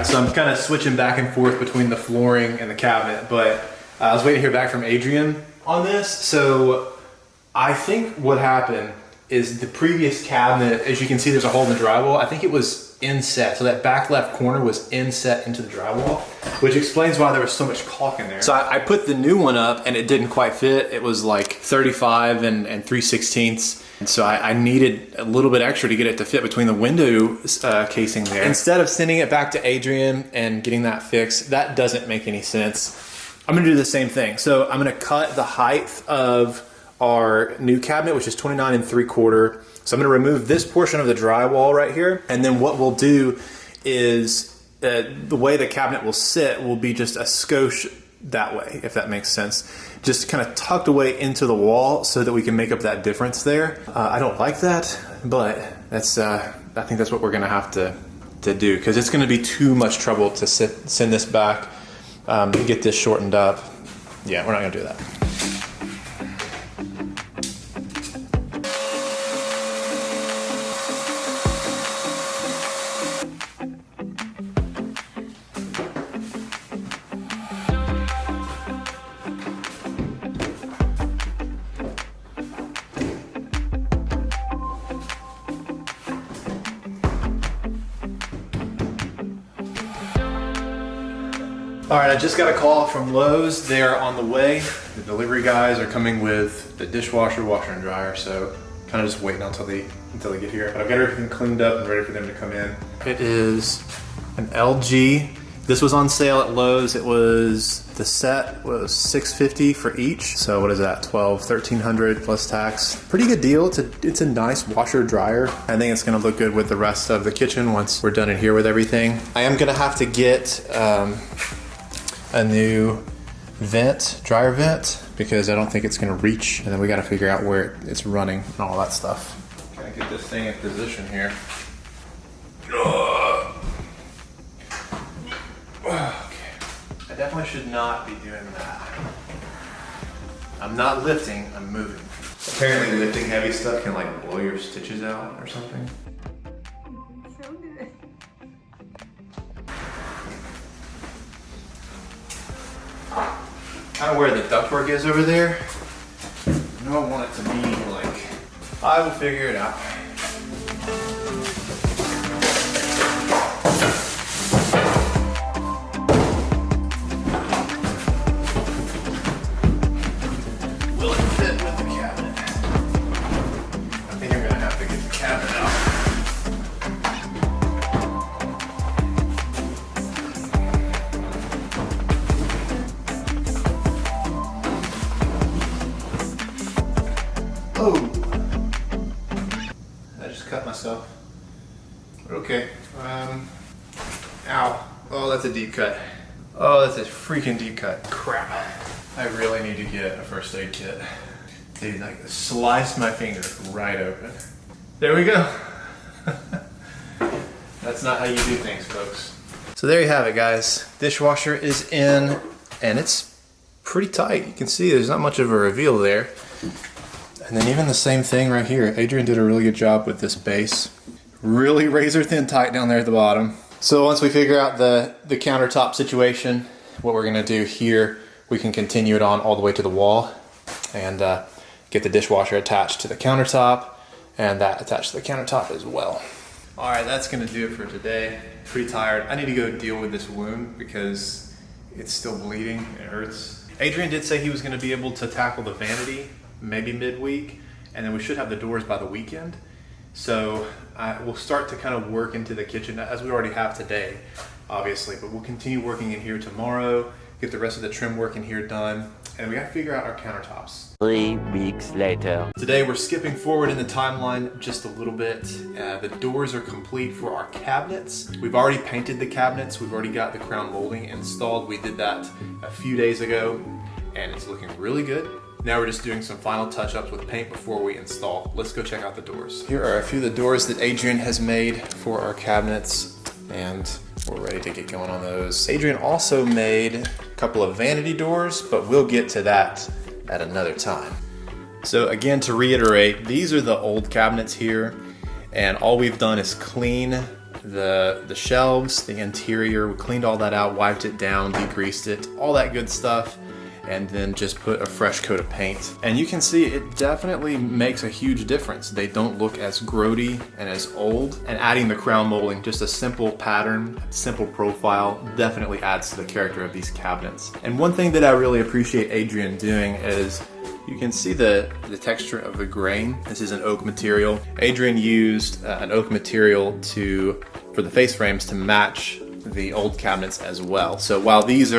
So I'm kind of switching back and forth between the flooring and the cabinet, but I was waiting to hear back from Adrian on this. So I think what happened is the previous cabinet, as you can see, there's a hole in the drywall. I think it was inset. So that back left corner was inset into the drywall, which explains why there was so much caulk in there. So I put the new one up and it didn't quite fit. It was like 35 and 3/16. And so I needed a little bit extra to get it to fit between the window casing there. Instead of sending it back to Adrian and getting that fixed, that doesn't make any sense. I'm gonna do the same thing. So I'm gonna cut the height of our new cabinet, which is 29 3/4. So I'm gonna remove this portion of the drywall right here. And then what we'll do is the way the cabinet will sit will be just a skosh that way, if that makes sense. Just kind of tucked away into the wall so that we can make up that difference there. I don't like that, but that's I think that's what we're gonna have to do, because it's gonna be too much trouble to send this back, get this shortened up. Yeah, we're not gonna do that. All right, I just got a call from Lowe's. They are on the way. The delivery guys are coming with the dishwasher, washer, and dryer. So kind of just waiting until they get here. But I've got everything cleaned up and ready for them to come in. It is an LG. This was on sale at Lowe's. The set was $650 for each. So what is that? $1,300 plus tax. Pretty good deal. It's a nice washer dryer. I think it's gonna look good with the rest of the kitchen once we're done in here with everything. I am gonna have to get a new dryer vent, because I don't think it's gonna reach, and then we gotta figure out where it's running and all that stuff. Gotta get this thing in position here. Okay. I definitely should not be doing that. I'm not lifting, I'm moving. Apparently lifting heavy stuff can like blow your stitches out or something. Kind of where the ductwork is over there. I don't want it to be like, I will figure it out. Will it fit with the cabinet? I think I'm gonna have to get the cabinet out. Oh, I just cut myself. Okay. Ow. Oh, that's a deep cut. Oh, that's a freaking deep cut. Crap. I really need to get a first aid kit. Dude, like slice my finger right open. There we go. That's not how you do things, folks. So there you have it, guys. Dishwasher is in, and it's pretty tight. You can see there's not much of a reveal there. And then even the same thing right here. Adrian did a really good job with this base. Really razor thin tight down there at the bottom. So once we figure out the countertop situation, what we're gonna do here, we can continue it on all the way to the wall and get the dishwasher attached to the countertop and that attached to the countertop as well. All right, that's gonna do it for today. Pretty tired. I need to go deal with this wound because it's still bleeding, it hurts. Adrian did say he was gonna be able to tackle the vanity maybe midweek, and then we should have the doors by the weekend. So we'll start to kind of work into the kitchen as we already have today, obviously, but we'll continue working in here tomorrow, get the rest of the trim work in here done, and we got to figure out our countertops. 3 weeks later. Today we're skipping forward in the timeline just a little bit. The doors are complete for our cabinets. We've already painted the cabinets. We've already got the crown molding installed. We did that a few days ago, and it's looking really good. Now we're just doing some final touch-ups with paint before we install. Let's go check out the doors. Here are a few of the doors that Adrian has made for our cabinets, and we're ready to get going on those. Adrian also made a couple of vanity doors, but we'll get to that at another time. So again, to reiterate, these are the old cabinets here, and all we've done is clean the shelves, the interior. We cleaned all that out, wiped it down, degreased it, all that good stuff, and then just put a fresh coat of paint. And you can see it definitely makes a huge difference. They don't look as grody and as old. And adding the crown molding, just a simple pattern, simple profile, definitely adds to the character of these cabinets. And one thing that I really appreciate Adrian doing is you can see the texture of the grain. This is an oak material. Adrian used an oak material for the face frames to match the old cabinets as well. So while these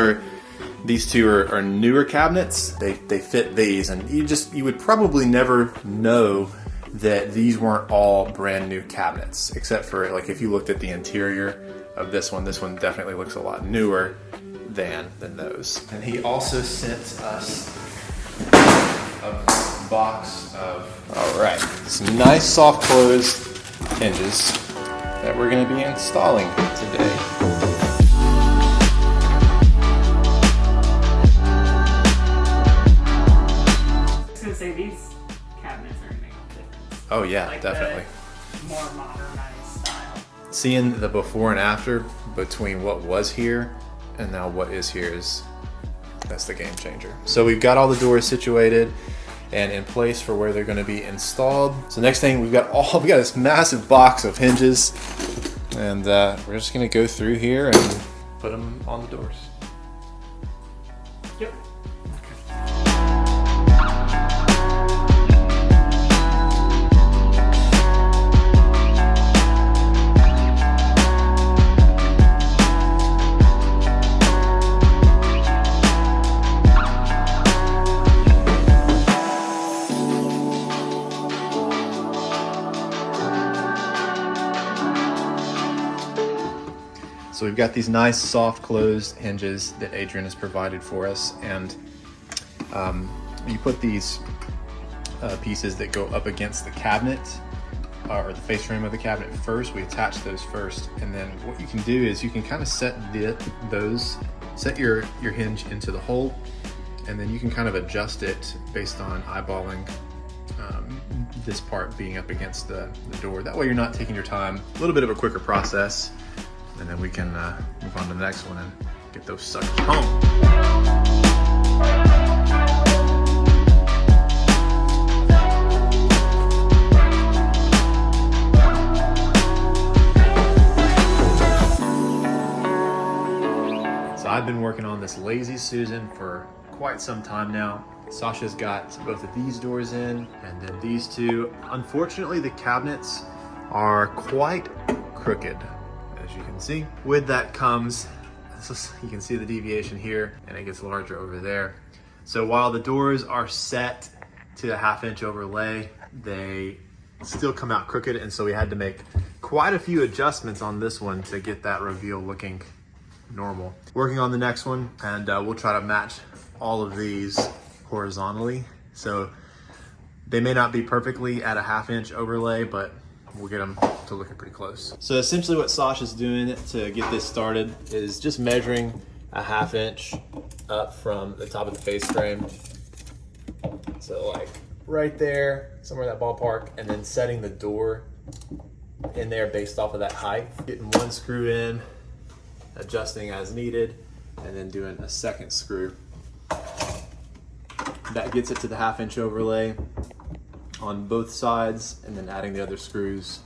two are newer cabinets, they fit these, and you would probably never know that these weren't all brand new cabinets, except for like if you looked at the interior of this one definitely looks a lot newer than those. And he also sent us a box of, all right, some nice soft closed hinges that we're gonna be installing today. Say these cabinets are gonna make a difference. Oh yeah, Like definitely. the more modernized style. Seeing the before and after between what was here and now what is here that's the game changer. So we've got all the doors situated and in place for where they're going to be installed. So next thing we got this massive box of hinges, and we're just going to go through here and put them on the doors. Yep. So we've got these nice soft closed hinges that Adrian has provided for us, and you put these pieces that go up against the cabinet or the face frame of the cabinet first. We attach those first, and then what you can do is you can kind of set your hinge into the hole, and then you can kind of adjust it based on eyeballing this part being up against the door. That way you're not taking your time. A little bit of a quicker process. And then we can move on to the next one and get those suckers home. So I've been working on this Lazy Susan for quite some time now. Sasha's got both of these doors in, and then these two. Unfortunately, the cabinets are quite crooked. As you can see, with that comes, you can see the deviation here, and it gets larger over there. So while the doors are set to a 1/2 inch overlay, they still come out crooked, and so we had to make quite a few adjustments on this one to get that reveal looking normal. Working on the next one, and we'll try to match all of these horizontally. So they may not be perfectly at a 1/2 inch overlay, but we'll get them to looking pretty close. So essentially what Sasha's doing to get this started is just measuring a 1/2 inch up from the top of the face frame. So like right there, somewhere in that ballpark, and then setting the door in there based off of that height. Getting one screw in, adjusting as needed, and then doing a second screw. That gets it to the 1/2 inch overlay on both sides, and then adding the other screws,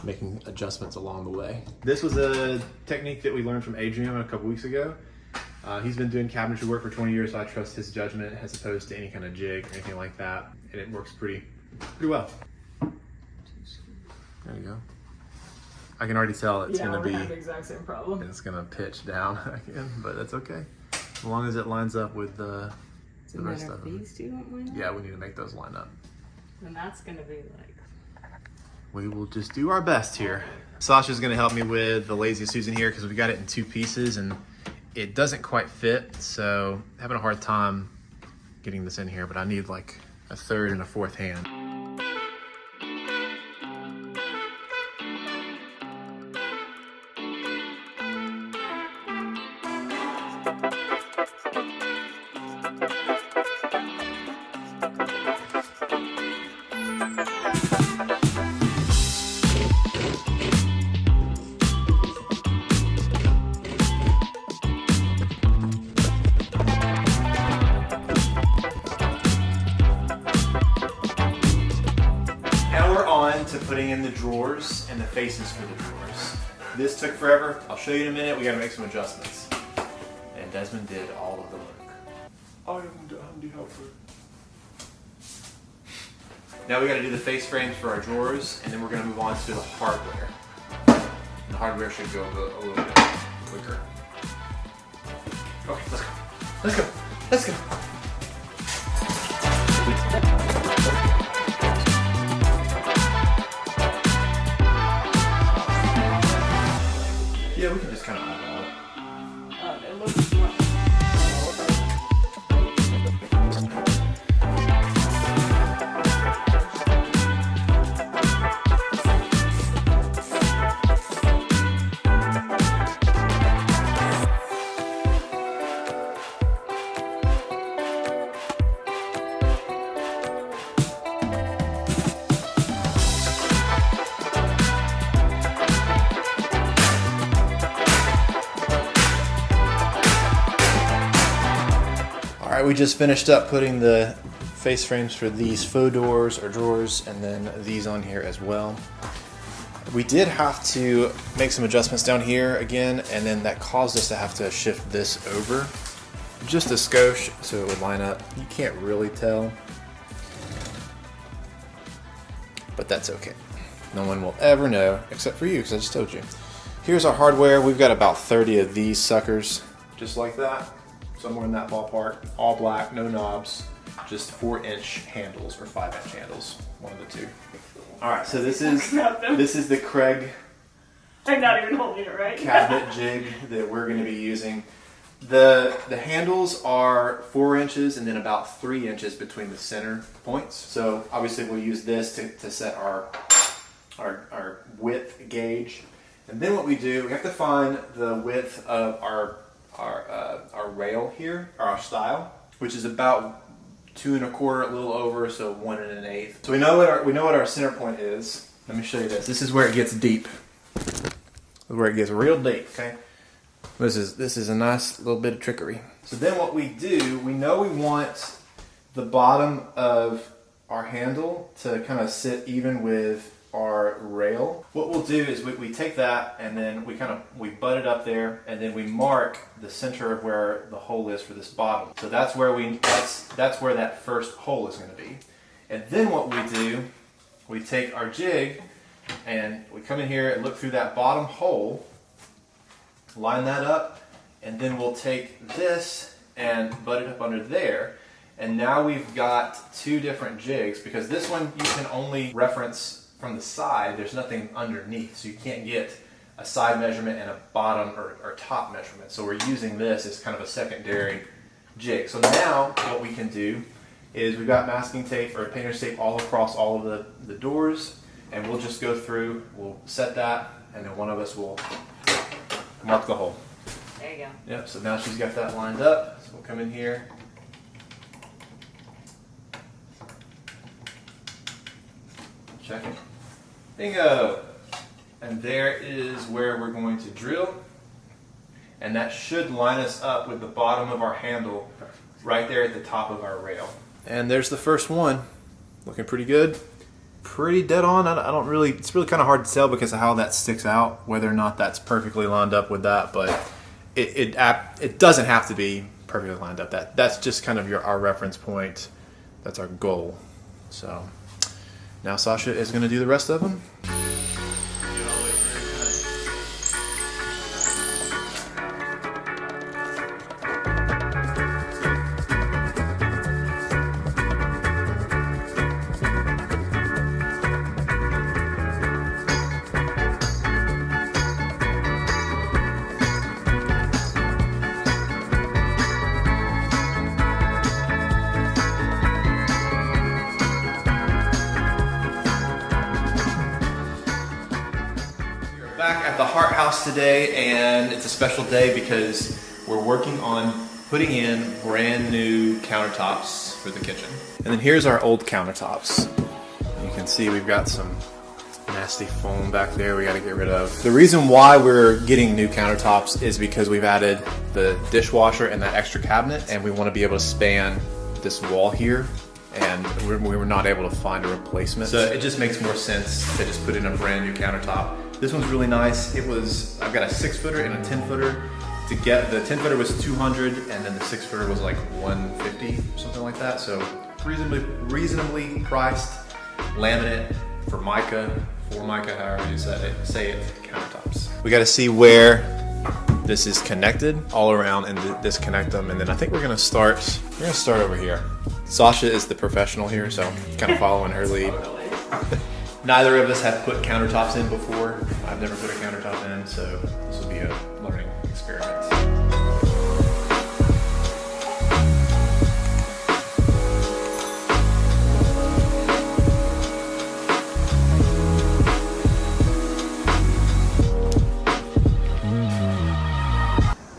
making adjustments along the way. This was a technique that we learned from Adrian a couple weeks ago. He's been doing cabinetry work for 20 years, so I trust his judgment as opposed to any kind of jig or anything like that, and it works pretty well. There you go. I can already tell it's gonna be the exact same problem. it's gonna pitch down again, but that's okay. As long as it lines up with the rest of them. These two don't line up? Yeah, we need to make those line up. And that's gonna be like... We will just do our best here. Sasha's gonna help me with the Lazy Susan here because we got it in 2 pieces and it doesn't quite fit, so having a hard time getting this in here, but I need like a 3rd and a 4th hand. To putting in the drawers and the faces for the drawers. This took forever. I'll show you in a minute. We got to make some adjustments. And Desmond did all of the work. I am the helper. Now we got to do the face frames for our drawers, and then we're going to move on to the hardware. And the hardware should go a little bit quicker. Okay, let's go. Let's go. Let's go. Yeah, we can just kind of eyeball it. It looks much... Alright, we just finished up putting the face frames for these faux doors or drawers, and then these on here as well. We did have to make some adjustments down here again, and then that caused us to have to shift this over just a skosh so it would line up. You can't really tell, but that's okay. No one will ever know except for you, because I just told you. Here's our hardware. We've got about 30 of these suckers, just like that. Somewhere in that ballpark, all black, no knobs, just 4-inch handles or 5-inch handles, one of the two. All right, so this is the Craig I'm not even holding it right. cabinet jig that we're going to be using. The handles are 4 inches and then about 3 inches between the center points. So obviously we'll use this to set our width gauge. And then what we do, we have to find the width of our rail here, or our stile, which is about 2 1/4, a little over, so 1 1/8. So we know what our center point is. Let me show you this. This is where it gets deep. This is where it gets real deep. Okay. This is a nice little bit of trickery. So then what we do, we know we want the bottom of our handle to kind of sit even with our rail. What we'll do is we take that and then we butt it up there, and then we mark the center of where the hole is for this bottom. So that's where that's where that first hole is going to be. And then what we do, we take our jig and we come in here and look through that bottom hole, line that up, and then we'll take this and butt it up under there. And now we've got two different jigs, because this one you can only reference from the side. There's nothing underneath, so you can't get a side measurement and a bottom or top measurement. So we're using this as kind of a secondary jig. So now what we can do is we've got masking tape or painter's tape all across all of the doors, and we'll just go through, we'll set that, and then one of us will mark the hole. There you go. Yep, so now she's got that lined up. So we'll come in here. Check it. Bingo! And there is where we're going to drill. And that should line us up with the bottom of our handle right there at the top of our rail. And there's the first one. Looking pretty good. Pretty dead on. It's really kind of hard to tell because of how that sticks out, whether or not that's perfectly lined up with that, but it doesn't have to be perfectly lined up. That's just kind of our reference point. That's our goal. So now Sasha is going to do the rest of them. Back at the Heart House today, and it's a special day because we're working on putting in brand new countertops for the kitchen. And then here's our old countertops. You can see we've got some nasty foam back there we got to get rid of. The reason why we're getting new countertops is because we've added the dishwasher and that extra cabinet, and we want to be able to span this wall here, and we were not able to find a replacement. So it just makes more sense to just put in a brand new countertop. This one's really nice. I've got a 6-footer and a 10-footer. To get the 10-footer was 200, and then the 6-footer was like 150, something like that. So reasonably priced laminate for mica, however you say it, countertops. We got to see where this is connected all around and disconnect them, and then I think we're gonna start over here. Sasha is the professional here, so kind of following her lead. Neither of us have put countertops in before. I've never put a countertop in, so this will be a learning experiment.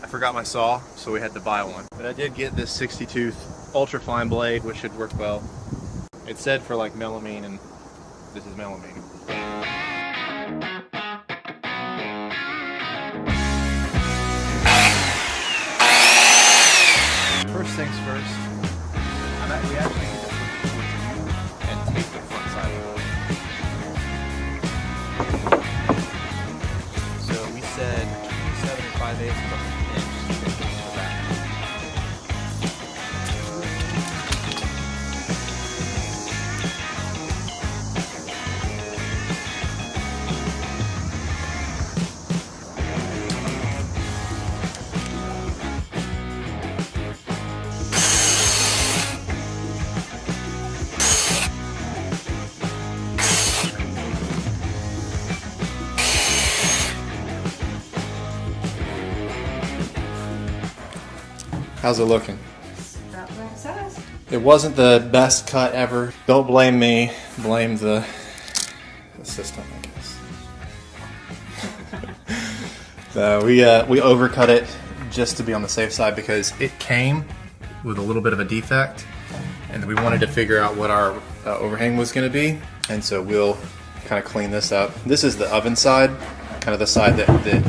I forgot my saw, so we had to buy one. But I did get this 60-tooth ultra fine blade, which should work well. It said for like melamine, and this is melamine. First things first, we actually need to flip the switch and take the front side off. So we said 27 5/8 plus an inch to get to the back. How's it looking? About right size. It wasn't the best cut ever. Don't blame me. Blame the system, I guess. So we overcut it just to be on the safe side because it came with a little bit of a defect, and we wanted to figure out what our overhang was going to be, and so we'll kind of clean this up. This is the oven side, kind of the side that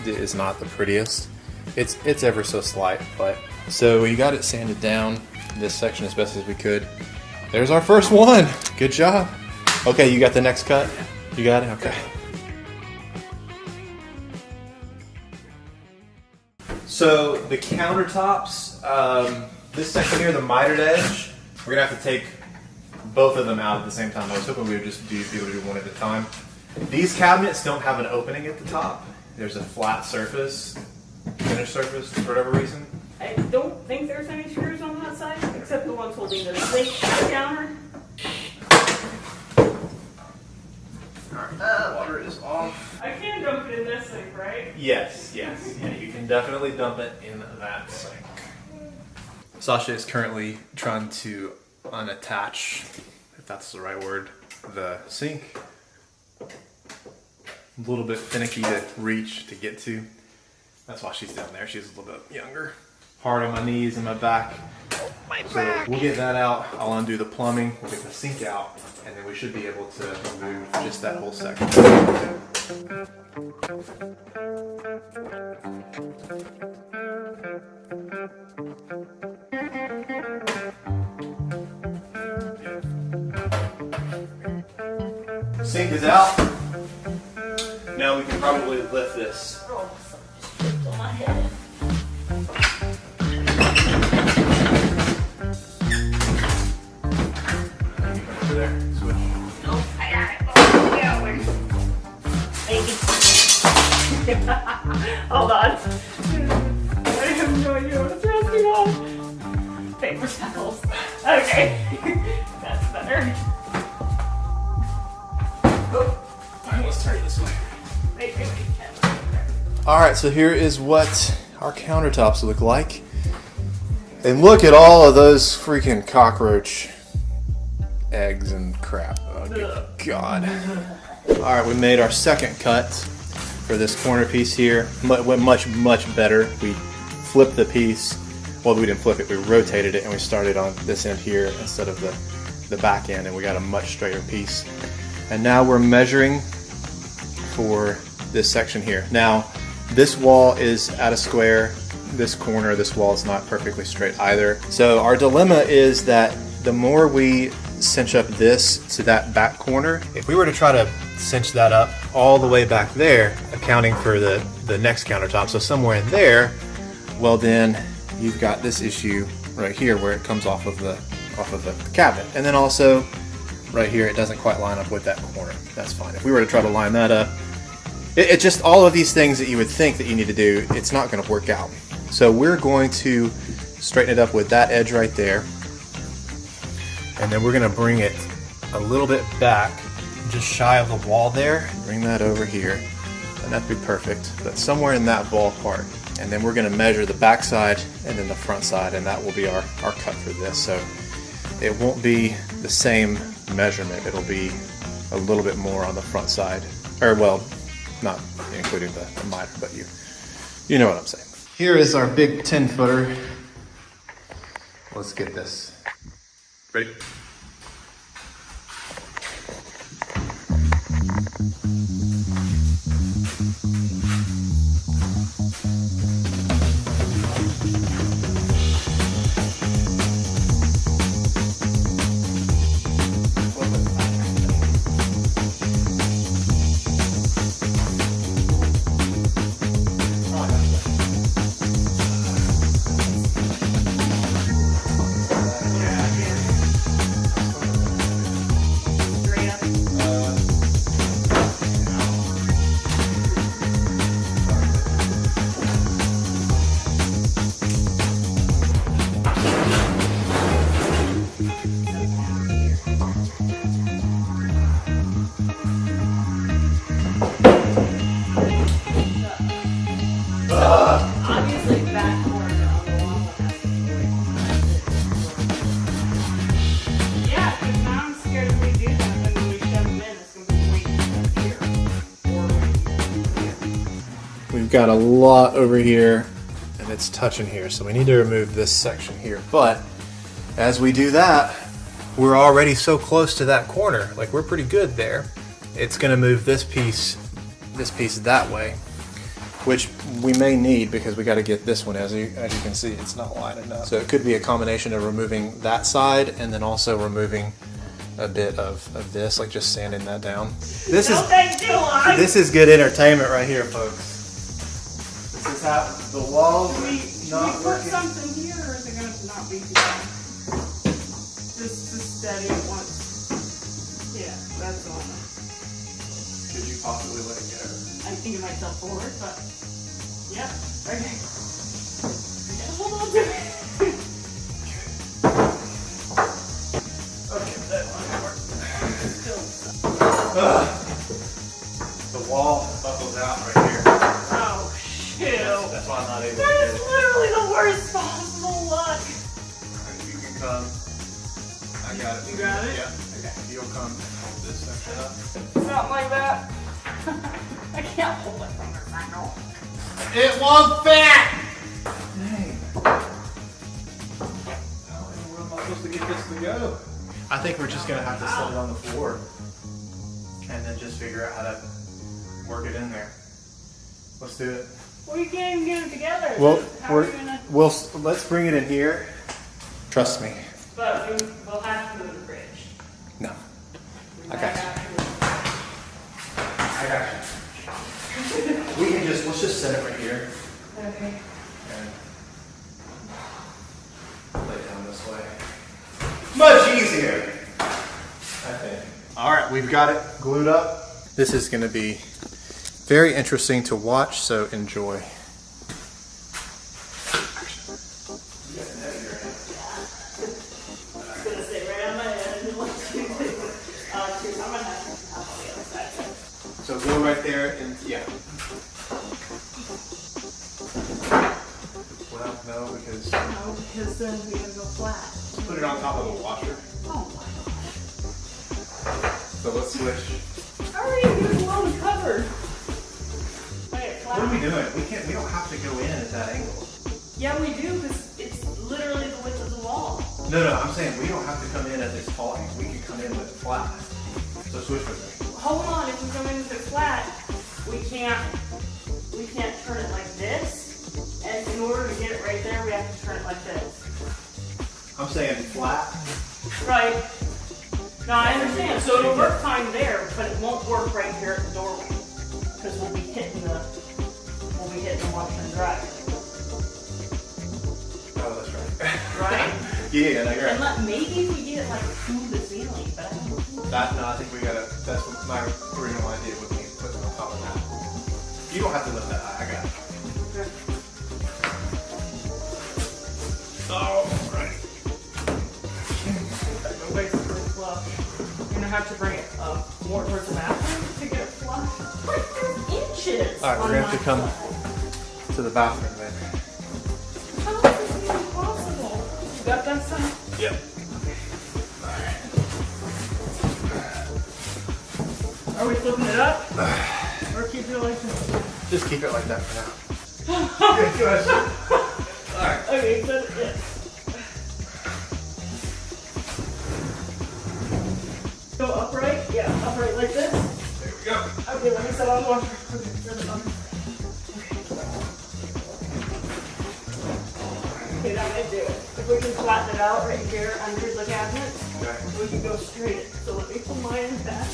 is not the prettiest. It's ever so slight, but so we got it sanded down this section as best as we could. There's our first one. Good job. Okay, you got the next cut? You got it? Okay. So the countertops, this section here, the mitered edge, we're gonna have to take both of them out at the same time. I was hoping we would just be able to do one at a time. These cabinets don't have an opening at the top. There's a flat surface, finished surface, for whatever reason. I don't think there's any screws on that side, except the one the sink counter. Alright, water is off. I can dump it in this sink, right? Yes. Yeah, you can definitely dump it in that sink. Sasha is currently trying to unattach, if that's the right word, the sink. A little bit finicky to reach, to get to. That's why she's down there. She's a little bit younger. Hard on my knees and my back. So we'll get that out. I'll undo the plumbing. We'll get the sink out. And then we should be able to remove just that whole section. Sink is out. Now we can probably lift this. On my head. Over there. Switch. Nope, I got it. Oh, yeah, where's Thank you. Hold on. I have no idea what it's resting on. Paper towels. Okay. That's better. Alright, let's turn it this way. Wait. Alright, so here is what our countertops look like. And look at all of those freaking cockroach eggs and crap. Oh, good God. Alright, we made our second cut for this corner piece here. Went much better. We flipped the piece. Well, we didn't flip it. We rotated it and we started on this end here instead of the back end, and we got a much straighter piece. And now we're measuring for this section here. Now, this wall is at a square. This corner, this wall is not perfectly straight either. So our dilemma is that the more we cinch up this to that back corner, if we were to try to cinch that up all the way back there, accounting for the next countertop, so somewhere in there, well then you've got this issue right here where it comes off of the cabinet. And then also right here, it doesn't quite line up with that corner. That's fine. If we were to try to line that up, it just, all of these things that you would think that you need to do, it's not going to work out. So we're going to straighten it up with that edge right there. And then we're going to bring it a little bit back, just shy of the wall there. Bring that over here. And that'd be perfect. But somewhere in that ballpark. And then we're going to measure the back side and then the front side, and that will be our cut for this. So it won't be the same measurement. It'll be a little bit more on the front side. Or, well, not including the miter, but you know what I'm saying. Here is our big 10-footer. Let's get this. Ready? Obviously, that corner on the wall has to be like, yeah, because now I'm scared if we do that, then when we shove them in, it's going to be way here. We've got a lot over here, and it's touching here, so we need to remove this section here. But as we do that, we're already so close to that corner. Like, we're pretty good there. It's going to move this piece that way, which we may need because we got to get this one. As you can see, it's not lining up. So it could be a combination of removing that side and then also removing a bit of this, like just sanding that down. This is good entertainment right here, folks. This is how the walls are not put working. something here, or is it going to not be too bad? Just to steady it once. Yeah, that's all. Could you possibly let it go? I'm thinking myself forward, but yeah, okay. Hold on to it. The wall buckles out right here. Oh, shoot. That's why I'm not able to That get is it. literally the worst possible luck. If you can come, I got it. You got it? Yeah. Okay. If you'll come hold this section up. Something like that. I can't hold it from this angle. It won't fit! Dang. How in the world am I supposed to get this to go? I think we're just gonna have to set it on the floor and then just figure out how to work it in there. Let's do it. We can't even get it together. Well, How are we gonna? let's bring it in here. Trust me. But we'll have to move the bridge. No. We I might got you. have to. I got you. Let's just set it right here Okay. and lay it down this way. Much easier, I think. All right, we've got it glued up. This is going to be very interesting to watch, so enjoy. It's gonna stay right on my head. I'm gonna have to come on the other side. So go right there and yeah. Well, no, because No, because then we gotta go flat. put it on top of the washer. Oh my So let's switch. god. Already here's one covered. Wait, flat. What are we doing? We don't have to go in at that angle. Yeah, we do, because it's literally the width of the wall. No, I'm saying we don't have to come in at this tall angle. We can come in with it flat. So switch with me. Hold on, if we come in with it flat, we can't turn it like this. And in order to get it right there, we have to turn it like this. I'm saying flat. Right. No, I understand. So it'll work fine there, but it won't work right here at the doorway. Because we'll be hitting the washer and dryer. Oh, that's right. Right? Yeah, no, you're And right. maybe if we get it like through the ceiling, but I don't think. I think we gotta, that's what my original idea would be, putting it on top of that. You don't have to lift that high, I got it. All right. We're basically flush. You're gonna have to bring it more towards the bathroom to get it flush. Like there's inches. All right, we're on gonna have my to come side. to the bathroom then. How is this even possible? You got that side? Yep. Are we flipping it up? Or keep it like this? Just keep it like that for now. Okay, good. All right. Okay, so yeah. Go upright? Yeah, upright like this. There we go. Okay, let me set on the washer. Okay, set it on. Okay, that might do it. If we can flatten it out right here under the cabinet, we can go straight. So let me pull mine back.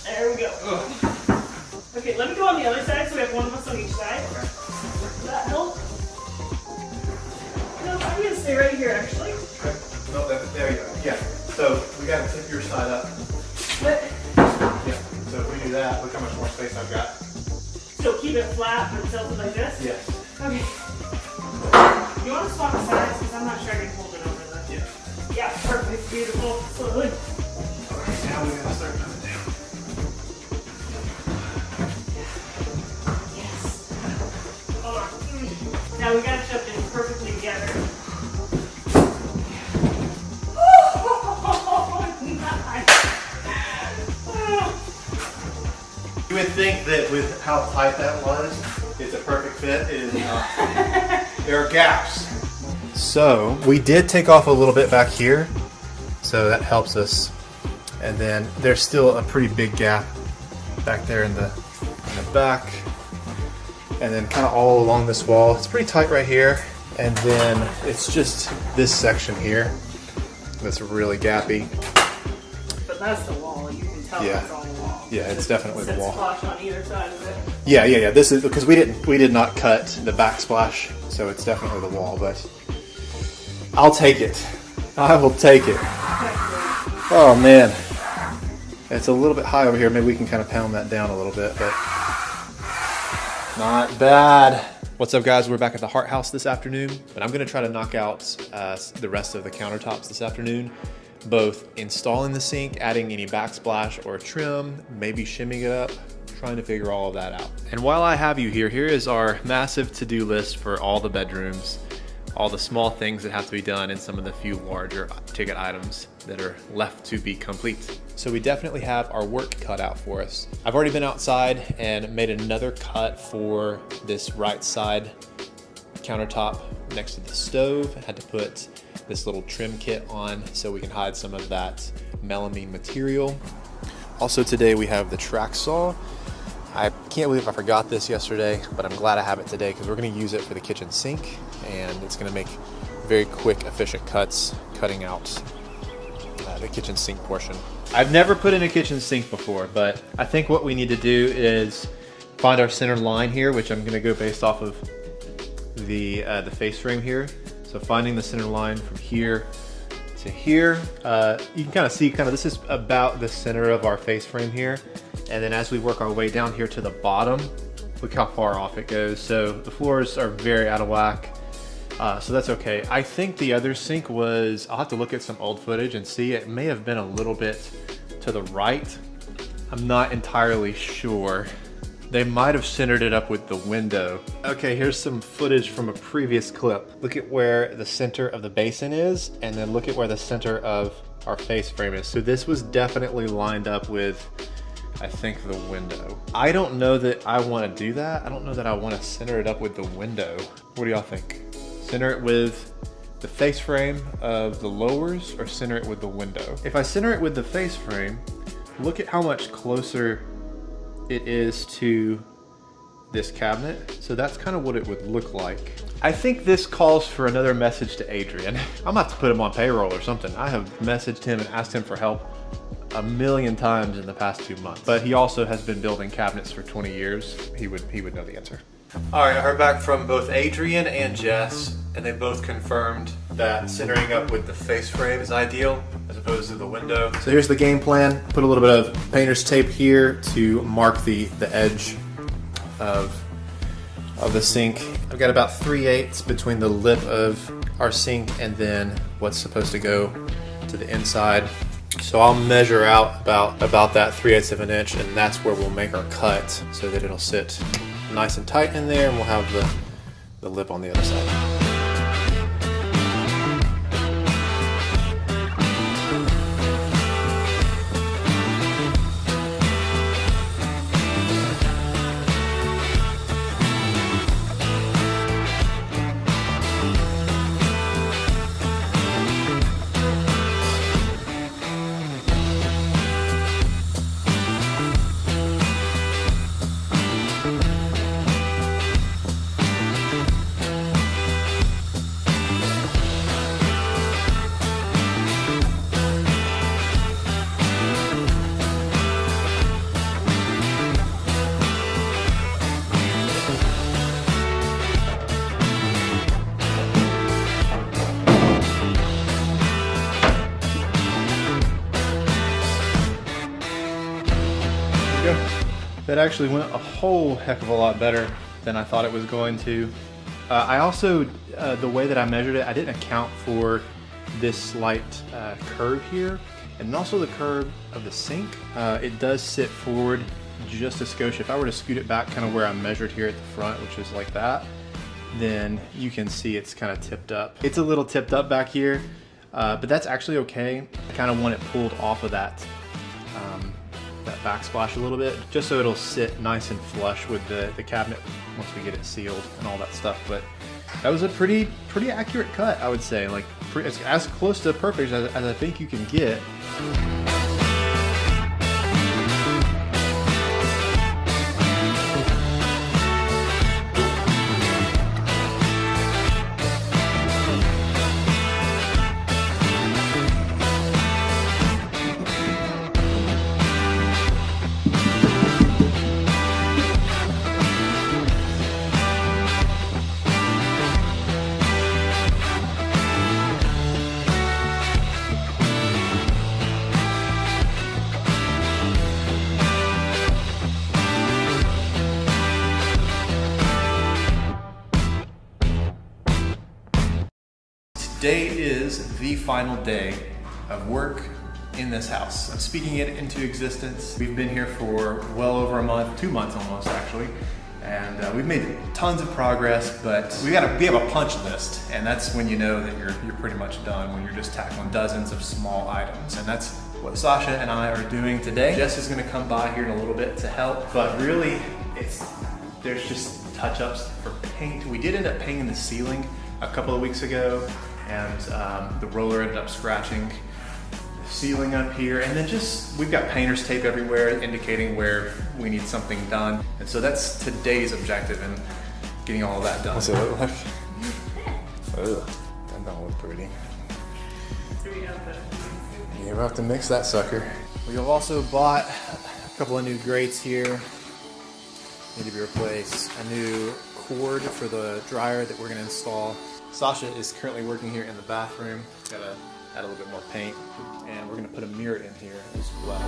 There we go. Okay, let me go on the other side so we have one of us on each side. Does that help? No, I'm gonna stay right here actually. Okay. No, there you go. Yeah. So we gotta tip your side up. But Yeah. So if we do that, look how much more space I've got. so keep it flat but tilted like this? Yes. Okay. You want to swap sides because I'm not sure I can hold it over the. Yeah. Yeah, perfect, beautiful. Slowly. All right. Now we gotta start coming down. Yes. Hold on. Now we gotta shove this perfectly together. Oh, nice. You would think that with how tight that was, it's a perfect fit. It is not. There are gaps. So we did take off a little bit back here, so that helps us. And then there's still a pretty big gap back there in the back. And then kind of all along this wall. It's pretty tight right here. And then it's just this section here that's really gappy. But that's the wall. You can tell Yeah. it's all wall. Yeah, it's definitely the Sets wall. flush on either side of it. Yeah. This is because we did not cut the backsplash, so it's definitely the wall. But I'll take it. I will take it. Oh man, it's a little bit high over here. Maybe we can kind of pound that down a little bit, but not bad. What's up, guys? We're back at the Heart House this afternoon, but I'm gonna try to knock out the rest of the countertops this afternoon. both installing the sink, adding any backsplash or trim, maybe shimming it up, trying to figure all of that out. And while I have you here, here is our massive to-do list for all the bedrooms, all the small things that have to be done, and some of the few larger ticket items that are left to be complete. So we definitely have our work cut out for us. I've already been outside and made another cut for this right side countertop next to the stove. I had to put this little trim kit on so we can hide some of that melamine material. Also today we have the track saw. I can't believe I forgot this yesterday, but I'm glad I have it today because we're going to use it for the kitchen sink, and it's going to make very quick, efficient cuts, cutting out the kitchen sink portion. I've never put in a kitchen sink before, but I think what we need to do is find our center line here, which I'm going to go based off of the face frame here. So finding the center line from here to here, you can kind of see this is about the center of our face frame here. And then as we work our way down here to the bottom, look how far off it goes. So the floors are very out of whack. So that's okay. I think the other sink was, I'll have to look at some old footage and see, it may have been a little bit to the right. I'm not entirely sure. They might have centered it up with the window. Okay, here's some footage from a previous clip. Look at where the center of the basin is, and then look at where the center of our face frame is. So this was definitely lined up with, I think, the window. I don't know that I want to do that. I don't know that I want to center it up with the window. What do y'all think? Center it with the face frame of the lowers, or center it with the window? If I center it with the face frame, look at how much closer it is to this cabinet. So that's kind of what it would look like. I think this calls for another message to Adrian. I'm gonna have to put him on payroll or something. I have messaged him and asked him for help a million times in the past 2 months. But he also has been building cabinets for 20 years. He would know the answer. All right, I heard back from both Adrian and Jess, and they both confirmed that centering up with the face frame is ideal as opposed to the window. So here's the game plan. Put a little bit of painter's tape here to mark the edge of the sink. I've got about 3/8 between the lip of our sink and then what's supposed to go to the inside. So I'll measure out about that 3/8 of an inch, and that's where we'll make our cut so that it'll sit nice and tight in there, and we'll have the lip on the other side. That actually went a whole heck of a lot better than I thought it was going to. I also, the way that I measured it, I didn't account for this slight curve here, and also the curve of the sink. It does sit forward just a skosh. If I were to scoot it back kind of where I measured here at the front, which is like that, then you can see it's kind of tipped up. It's a little tipped up back here, but that's actually okay. I kind of want it pulled off of that backsplash a little bit, just so it'll sit nice and flush with the cabinet once we get it sealed and all that stuff. But that was a pretty accurate cut, I would say. Like it's as close to perfect as I think you can get. Today is the final day of work in this house. I'm speaking it into existence. We've been here for well over a month, 2 months almost actually. And we've made tons of progress, but we have a punch list, and that's when you know that you're pretty much done, when you're just tackling dozens of small items. And that's what Sasha and I are doing today. Jess is gonna come by here in a little bit to help, but really there's just touch-ups for paint. We did end up painting the ceiling a couple of weeks ago, and the roller ended up scratching ceiling up here, and then we've got painter's tape everywhere indicating where we need something done, and so that's today's objective in getting all of that done. What's it look like? Ugh, that don't look pretty. You'll have to mix that sucker. We have also bought a couple of new grates here. Need to be replaced. A new cord for the dryer that we're gonna install. Sasha is currently working here in the bathroom. Gotta add a little bit more paint, and we're gonna put a mirror in here as well.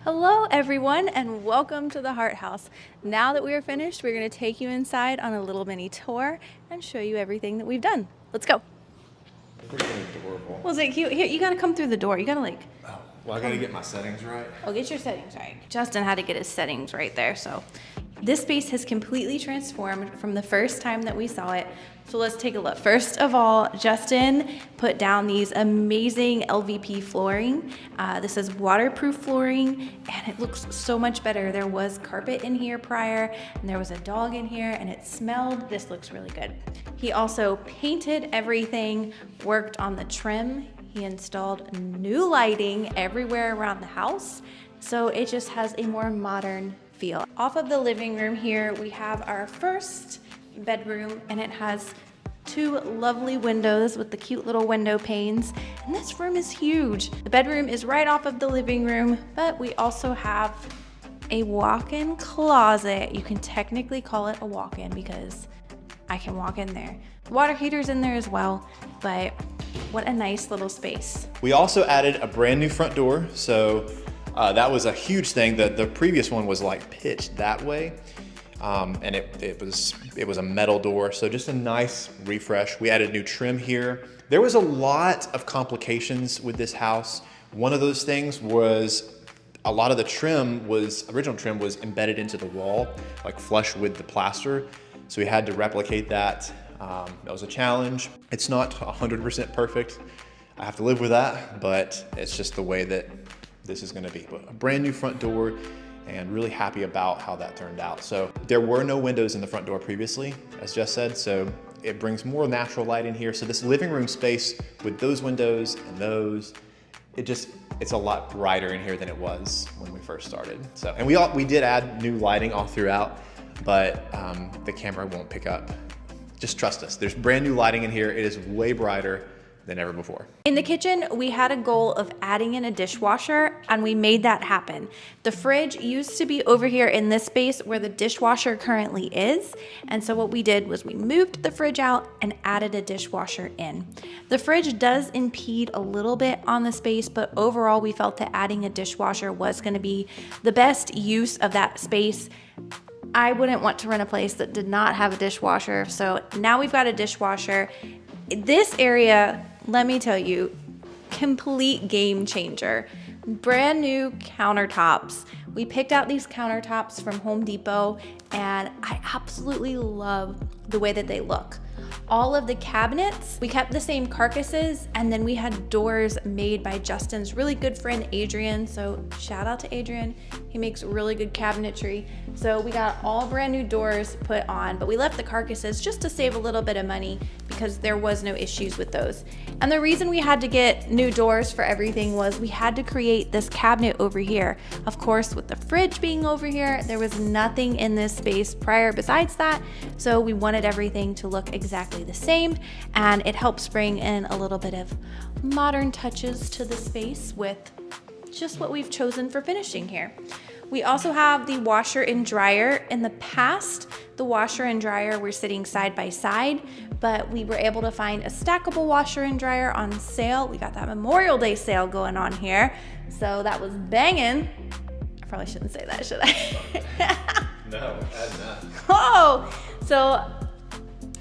Hello everyone and welcome to the Heart House. Now that we are finished, we're going to take you inside on a little mini tour and show you everything that we've done. Let's go. Pretty adorable. Was it cute? Here, you got to come through the door. You got to Oh, well, I gotta get my settings right. Oh, get your settings right. Justin had to get his settings right there. So this space has completely transformed from the first time that we saw it. So let's take a look. First of all, Justin put down these amazing LVP flooring. This is waterproof flooring, and it looks so much better. There was carpet in here prior, and there was a dog in here, and it smelled. This looks really good. He also painted everything, worked on the trim. He installed new lighting everywhere around the house, so it just has a more modern feel. Off of the living room here, we have our first bedroom, and it has 2 lovely windows with the cute little window panes, and this room is huge. The bedroom is right off of the living room, but we also have a walk-in closet. You can technically call it a walk-in because I can walk in there. The water heater's in there as well, but what a nice little space. We also added a brand new front door, so that was a huge thing. The previous one was like pitched that way, and it was a metal door, so just a nice refresh. We added new trim here. There was a lot of complications with this house. One of those things was a lot of the original trim was embedded into the wall, like flush with the plaster. So we had to replicate that. That was a challenge. It's not 100% perfect. I have to live with that, but it's just the way that this is gonna be. But a brand new front door, and really happy about how that turned out. So there were no windows in the front door previously, as Jess said, so it brings more natural light in here. So this living room space with those windows and those, it's a lot brighter in here than it was when we first started. So, and we did add new lighting all throughout, but the camera won't pick up. Just trust us. There's brand new lighting in here. It is way brighter than ever before. In the kitchen, we had a goal of adding in a dishwasher, and we made that happen. The fridge used to be over here in this space where the dishwasher currently is, and so what we did was we moved the fridge out and added a dishwasher in. The fridge does impede a little bit on the space, but overall we felt that adding a dishwasher was going to be the best use of that space. I wouldn't want to run a place that did not have a dishwasher, so now we've got a dishwasher. This area, let me tell you, complete game changer. Brand new countertops. We picked out these countertops from Home Depot, and I absolutely love the way that they look. All of the cabinets, we kept the same carcasses, and then we had doors made by Justin's really good friend Adrian. So shout out to Adrian, he makes really good cabinetry. So we got all brand new doors put on, but we left the carcasses just to save a little bit of money because there was no issues with those. And the reason we had to get new doors for everything was we had to create this cabinet over here. Of course, with the fridge being over here, there was nothing in this space prior besides that. So we wanted everything to look exactly the same, and it helps bring in a little bit of modern touches to the space with just what we've chosen for finishing here. We also have the washer and dryer. In the past, the washer and dryer were sitting side by side, but we were able to find a stackable washer and dryer on sale. We got that Memorial Day sale going on here, so that was banging. I probably shouldn't say that, should I? No, add not. Oh, so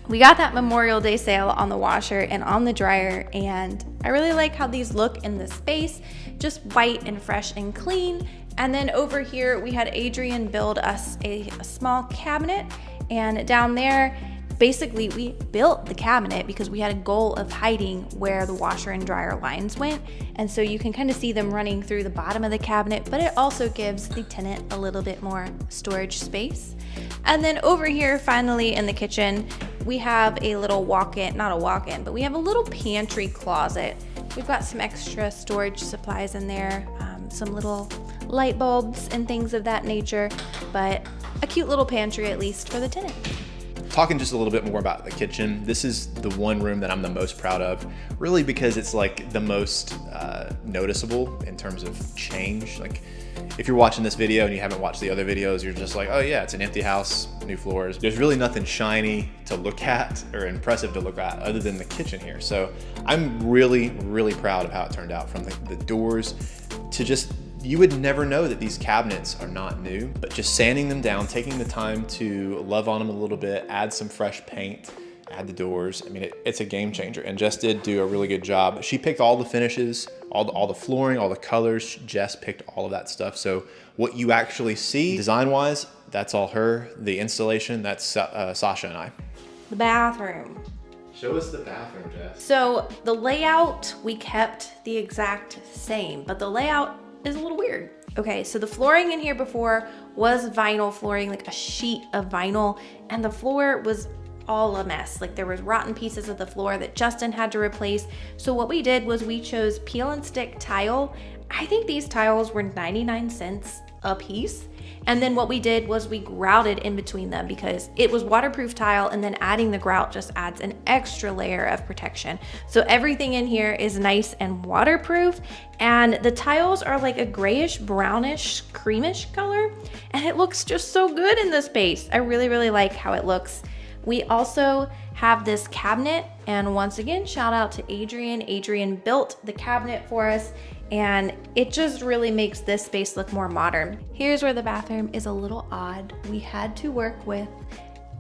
we got that Memorial Day sale on the washer and on the dryer, and I really like how these look in the space, just white and fresh and clean. And then over here, we had Adrian build us a small cabinet, and down there, basically we built the cabinet because we had a goal of hiding where the washer and dryer lines went. And so you can kind of see them running through the bottom of the cabinet, but it also gives the tenant a little bit more storage space. And then over here, finally in the kitchen, we have a little walk-in, not a walk-in, but we have a little pantry closet. We've got some extra storage supplies in there, some little light bulbs and things of that nature, but a cute little pantry at least for the tenant. Talking just a little bit more about the kitchen, this is the one room that I'm the most proud of, really because it's like the most noticeable in terms of change. Like if you're watching this video and you haven't watched the other videos, you're just like, oh yeah, it's an empty house, new floors. There's really nothing shiny to look at or impressive to look at other than the kitchen here. So I'm really, really proud of how it turned out, from the doors to just, you would never know that these cabinets are not new, but just sanding them down, taking the time to love on them a little bit, add some fresh paint, add the doors. I mean, it's a game changer, and Jess did do a really good job. She picked all the finishes, all the flooring, all the colors. Jess picked all of that stuff. So what you actually see design-wise, that's all her. The installation, that's Sasha and I. The bathroom. Show us the bathroom, Jess. So the layout, we kept the exact same, but the layout is a little weird. Okay, so the flooring in here before was vinyl flooring, like a sheet of vinyl, and the floor was all a mess. Like there was rotten pieces of the floor that Justin had to replace. So what we did was we chose peel and stick tile. I think these tiles were 99 cents a piece. And then what we did was we grouted in between them because it was waterproof tile, and then adding the grout just adds an extra layer of protection. So everything in here is nice and waterproof, and the tiles are like a grayish, brownish, creamish color, and it looks just so good in this space. I really, really like how it looks. We also have this cabinet, and once again, shout out to Adrian. Adrian built the cabinet for us, and it just really makes this space look more modern. Here's where the bathroom is a little odd. We had to work with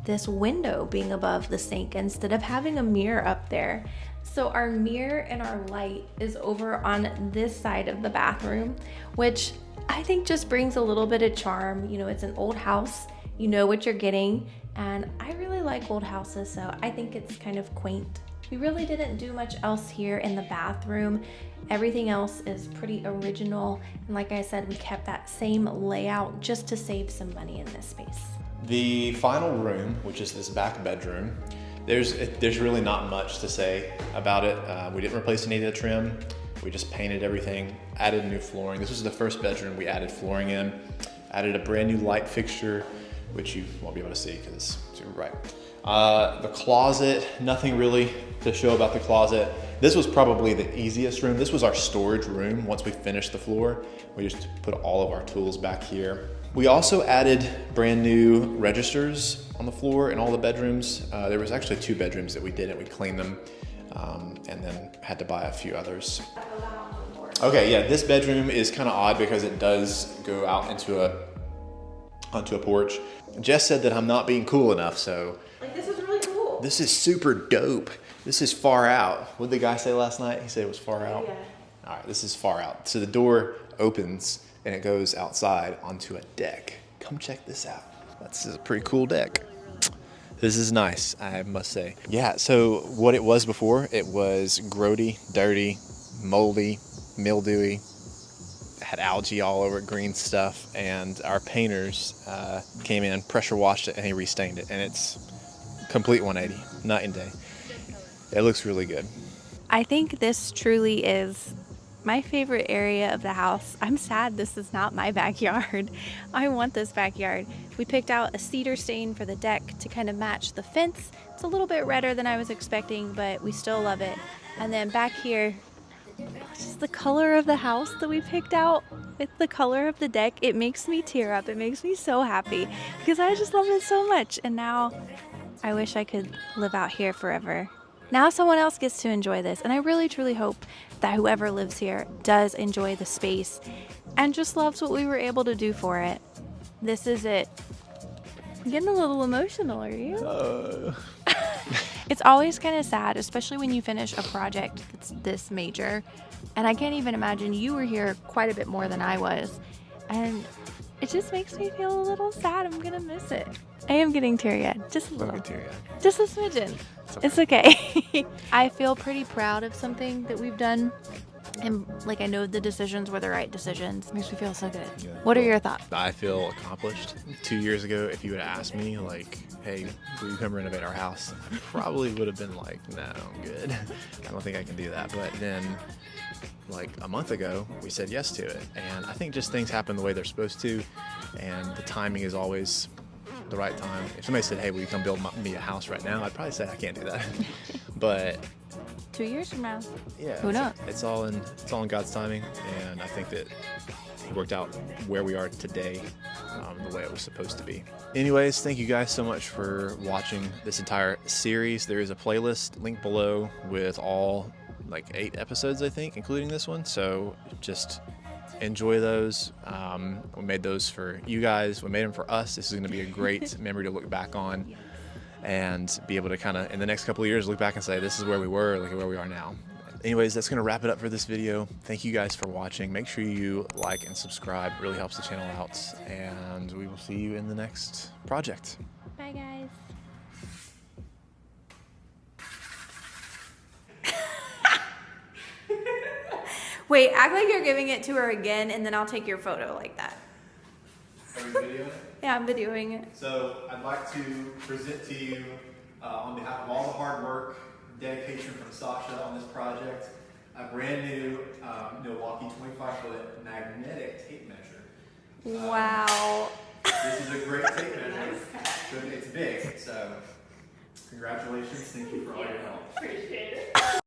this window being above the sink instead of having a mirror up there. So our mirror and our light is over on this side of the bathroom, which I think just brings a little bit of charm. You know, it's an old house, you know what you're getting, and I really like old houses, so I think it's kind of quaint. We really didn't do much else here in the bathroom. Everything else is pretty original, and like I said, we kept that same layout just to save some money in this space. The final room, which is this back bedroom, there's really not much to say about it. We didn't replace any of the trim. We just painted everything, added new flooring. This was the first bedroom we added flooring in, added a brand new light fixture, which you won't be able to see because it's super bright. The closet, nothing really to show about the closet. This was probably the easiest room. This was our storage room. Once we finished the floor, we just put all of our tools back here. We also added brand new registers on the floor in all the bedrooms. There was actually 2 bedrooms that we didn't. We cleaned them and then had to buy a few others. Okay, yeah, this bedroom is kind of odd because it does go out onto a porch. Jess said that I'm not being cool enough, so. Like, this is really cool. This is super dope. This is far out. What did the guy say last night? He said it was far out? Yeah. All right, this is far out. So the door opens and it goes outside onto a deck. Come check this out. This is a pretty cool deck. This is nice, I must say. Yeah, so what it was before, it was grody, dirty, moldy, mildewy, had algae all over it, green stuff, and our painters came in, pressure washed it, and he restained it, and it's complete 180, night and day. It looks really good. I think this truly is my favorite area of the house. I'm sad this is not my backyard. I want this backyard. We picked out a cedar stain for the deck to kind of match the fence. It's a little bit redder than I was expecting, but we still love it. And then back here, just the color of the house that we picked out with the color of the deck, it makes me tear up. It makes me so happy because I just love it so much. And now I wish I could live out here forever. Now someone else gets to enjoy this, and I really truly hope that whoever lives here does enjoy the space and just loves what we were able to do for it. This is it. I'm getting a little emotional, are you? It's always kind of sad, especially when you finish a project that's this major. And I can't even imagine, you were here quite a bit more than I was. And it just makes me feel a little sad. I'm gonna miss it. I am getting teary-eyed, just a little. Just a smidgen. It's okay. I feel pretty proud of something that we've done. And like, I know the decisions were the right decisions. It makes me feel so good. Yeah. What are your thoughts? I feel accomplished. 2 years ago, if you would have asked me, like, hey, will you come renovate our house? I probably would have been like, no, I'm good. I don't think I can do that. But then, like a month ago, we said yes to it. And I think just things happen the way they're supposed to. And the timing is always the right time. If somebody said, hey, will you come build me a house right now? I'd probably say I can't do that. But 2 years from now. yeah, Who knows? It's all in God's timing, and I think that He worked out where we are today the way it was supposed to be. Anyways, thank you guys so much for watching this entire series. There is a playlist linked below with all like 8 episodes, I think, including this one. So just enjoy those. We made those for you guys. We made them for us. This is going to be a great memory to look back on and be able to kind of, in the next couple of years, look back and say, this is where we were, look at where we are now. Anyways, that's going to wrap it up for this video. Thank you guys for watching. Make sure you like and subscribe. It really helps the channel out. And we will see you in the next project. Bye, guys. Wait, act like you're giving it to her again, and then I'll take your photo like that. Are we videoing it? Yeah, I'm videoing it. So I'd like to present to you, on behalf of all the hard work, dedication from Sasha on this project, a brand new Milwaukee 25-foot magnetic tape measure. Wow. This is a great tape measure. It's big, so congratulations. Thank you for all your help. Appreciate it.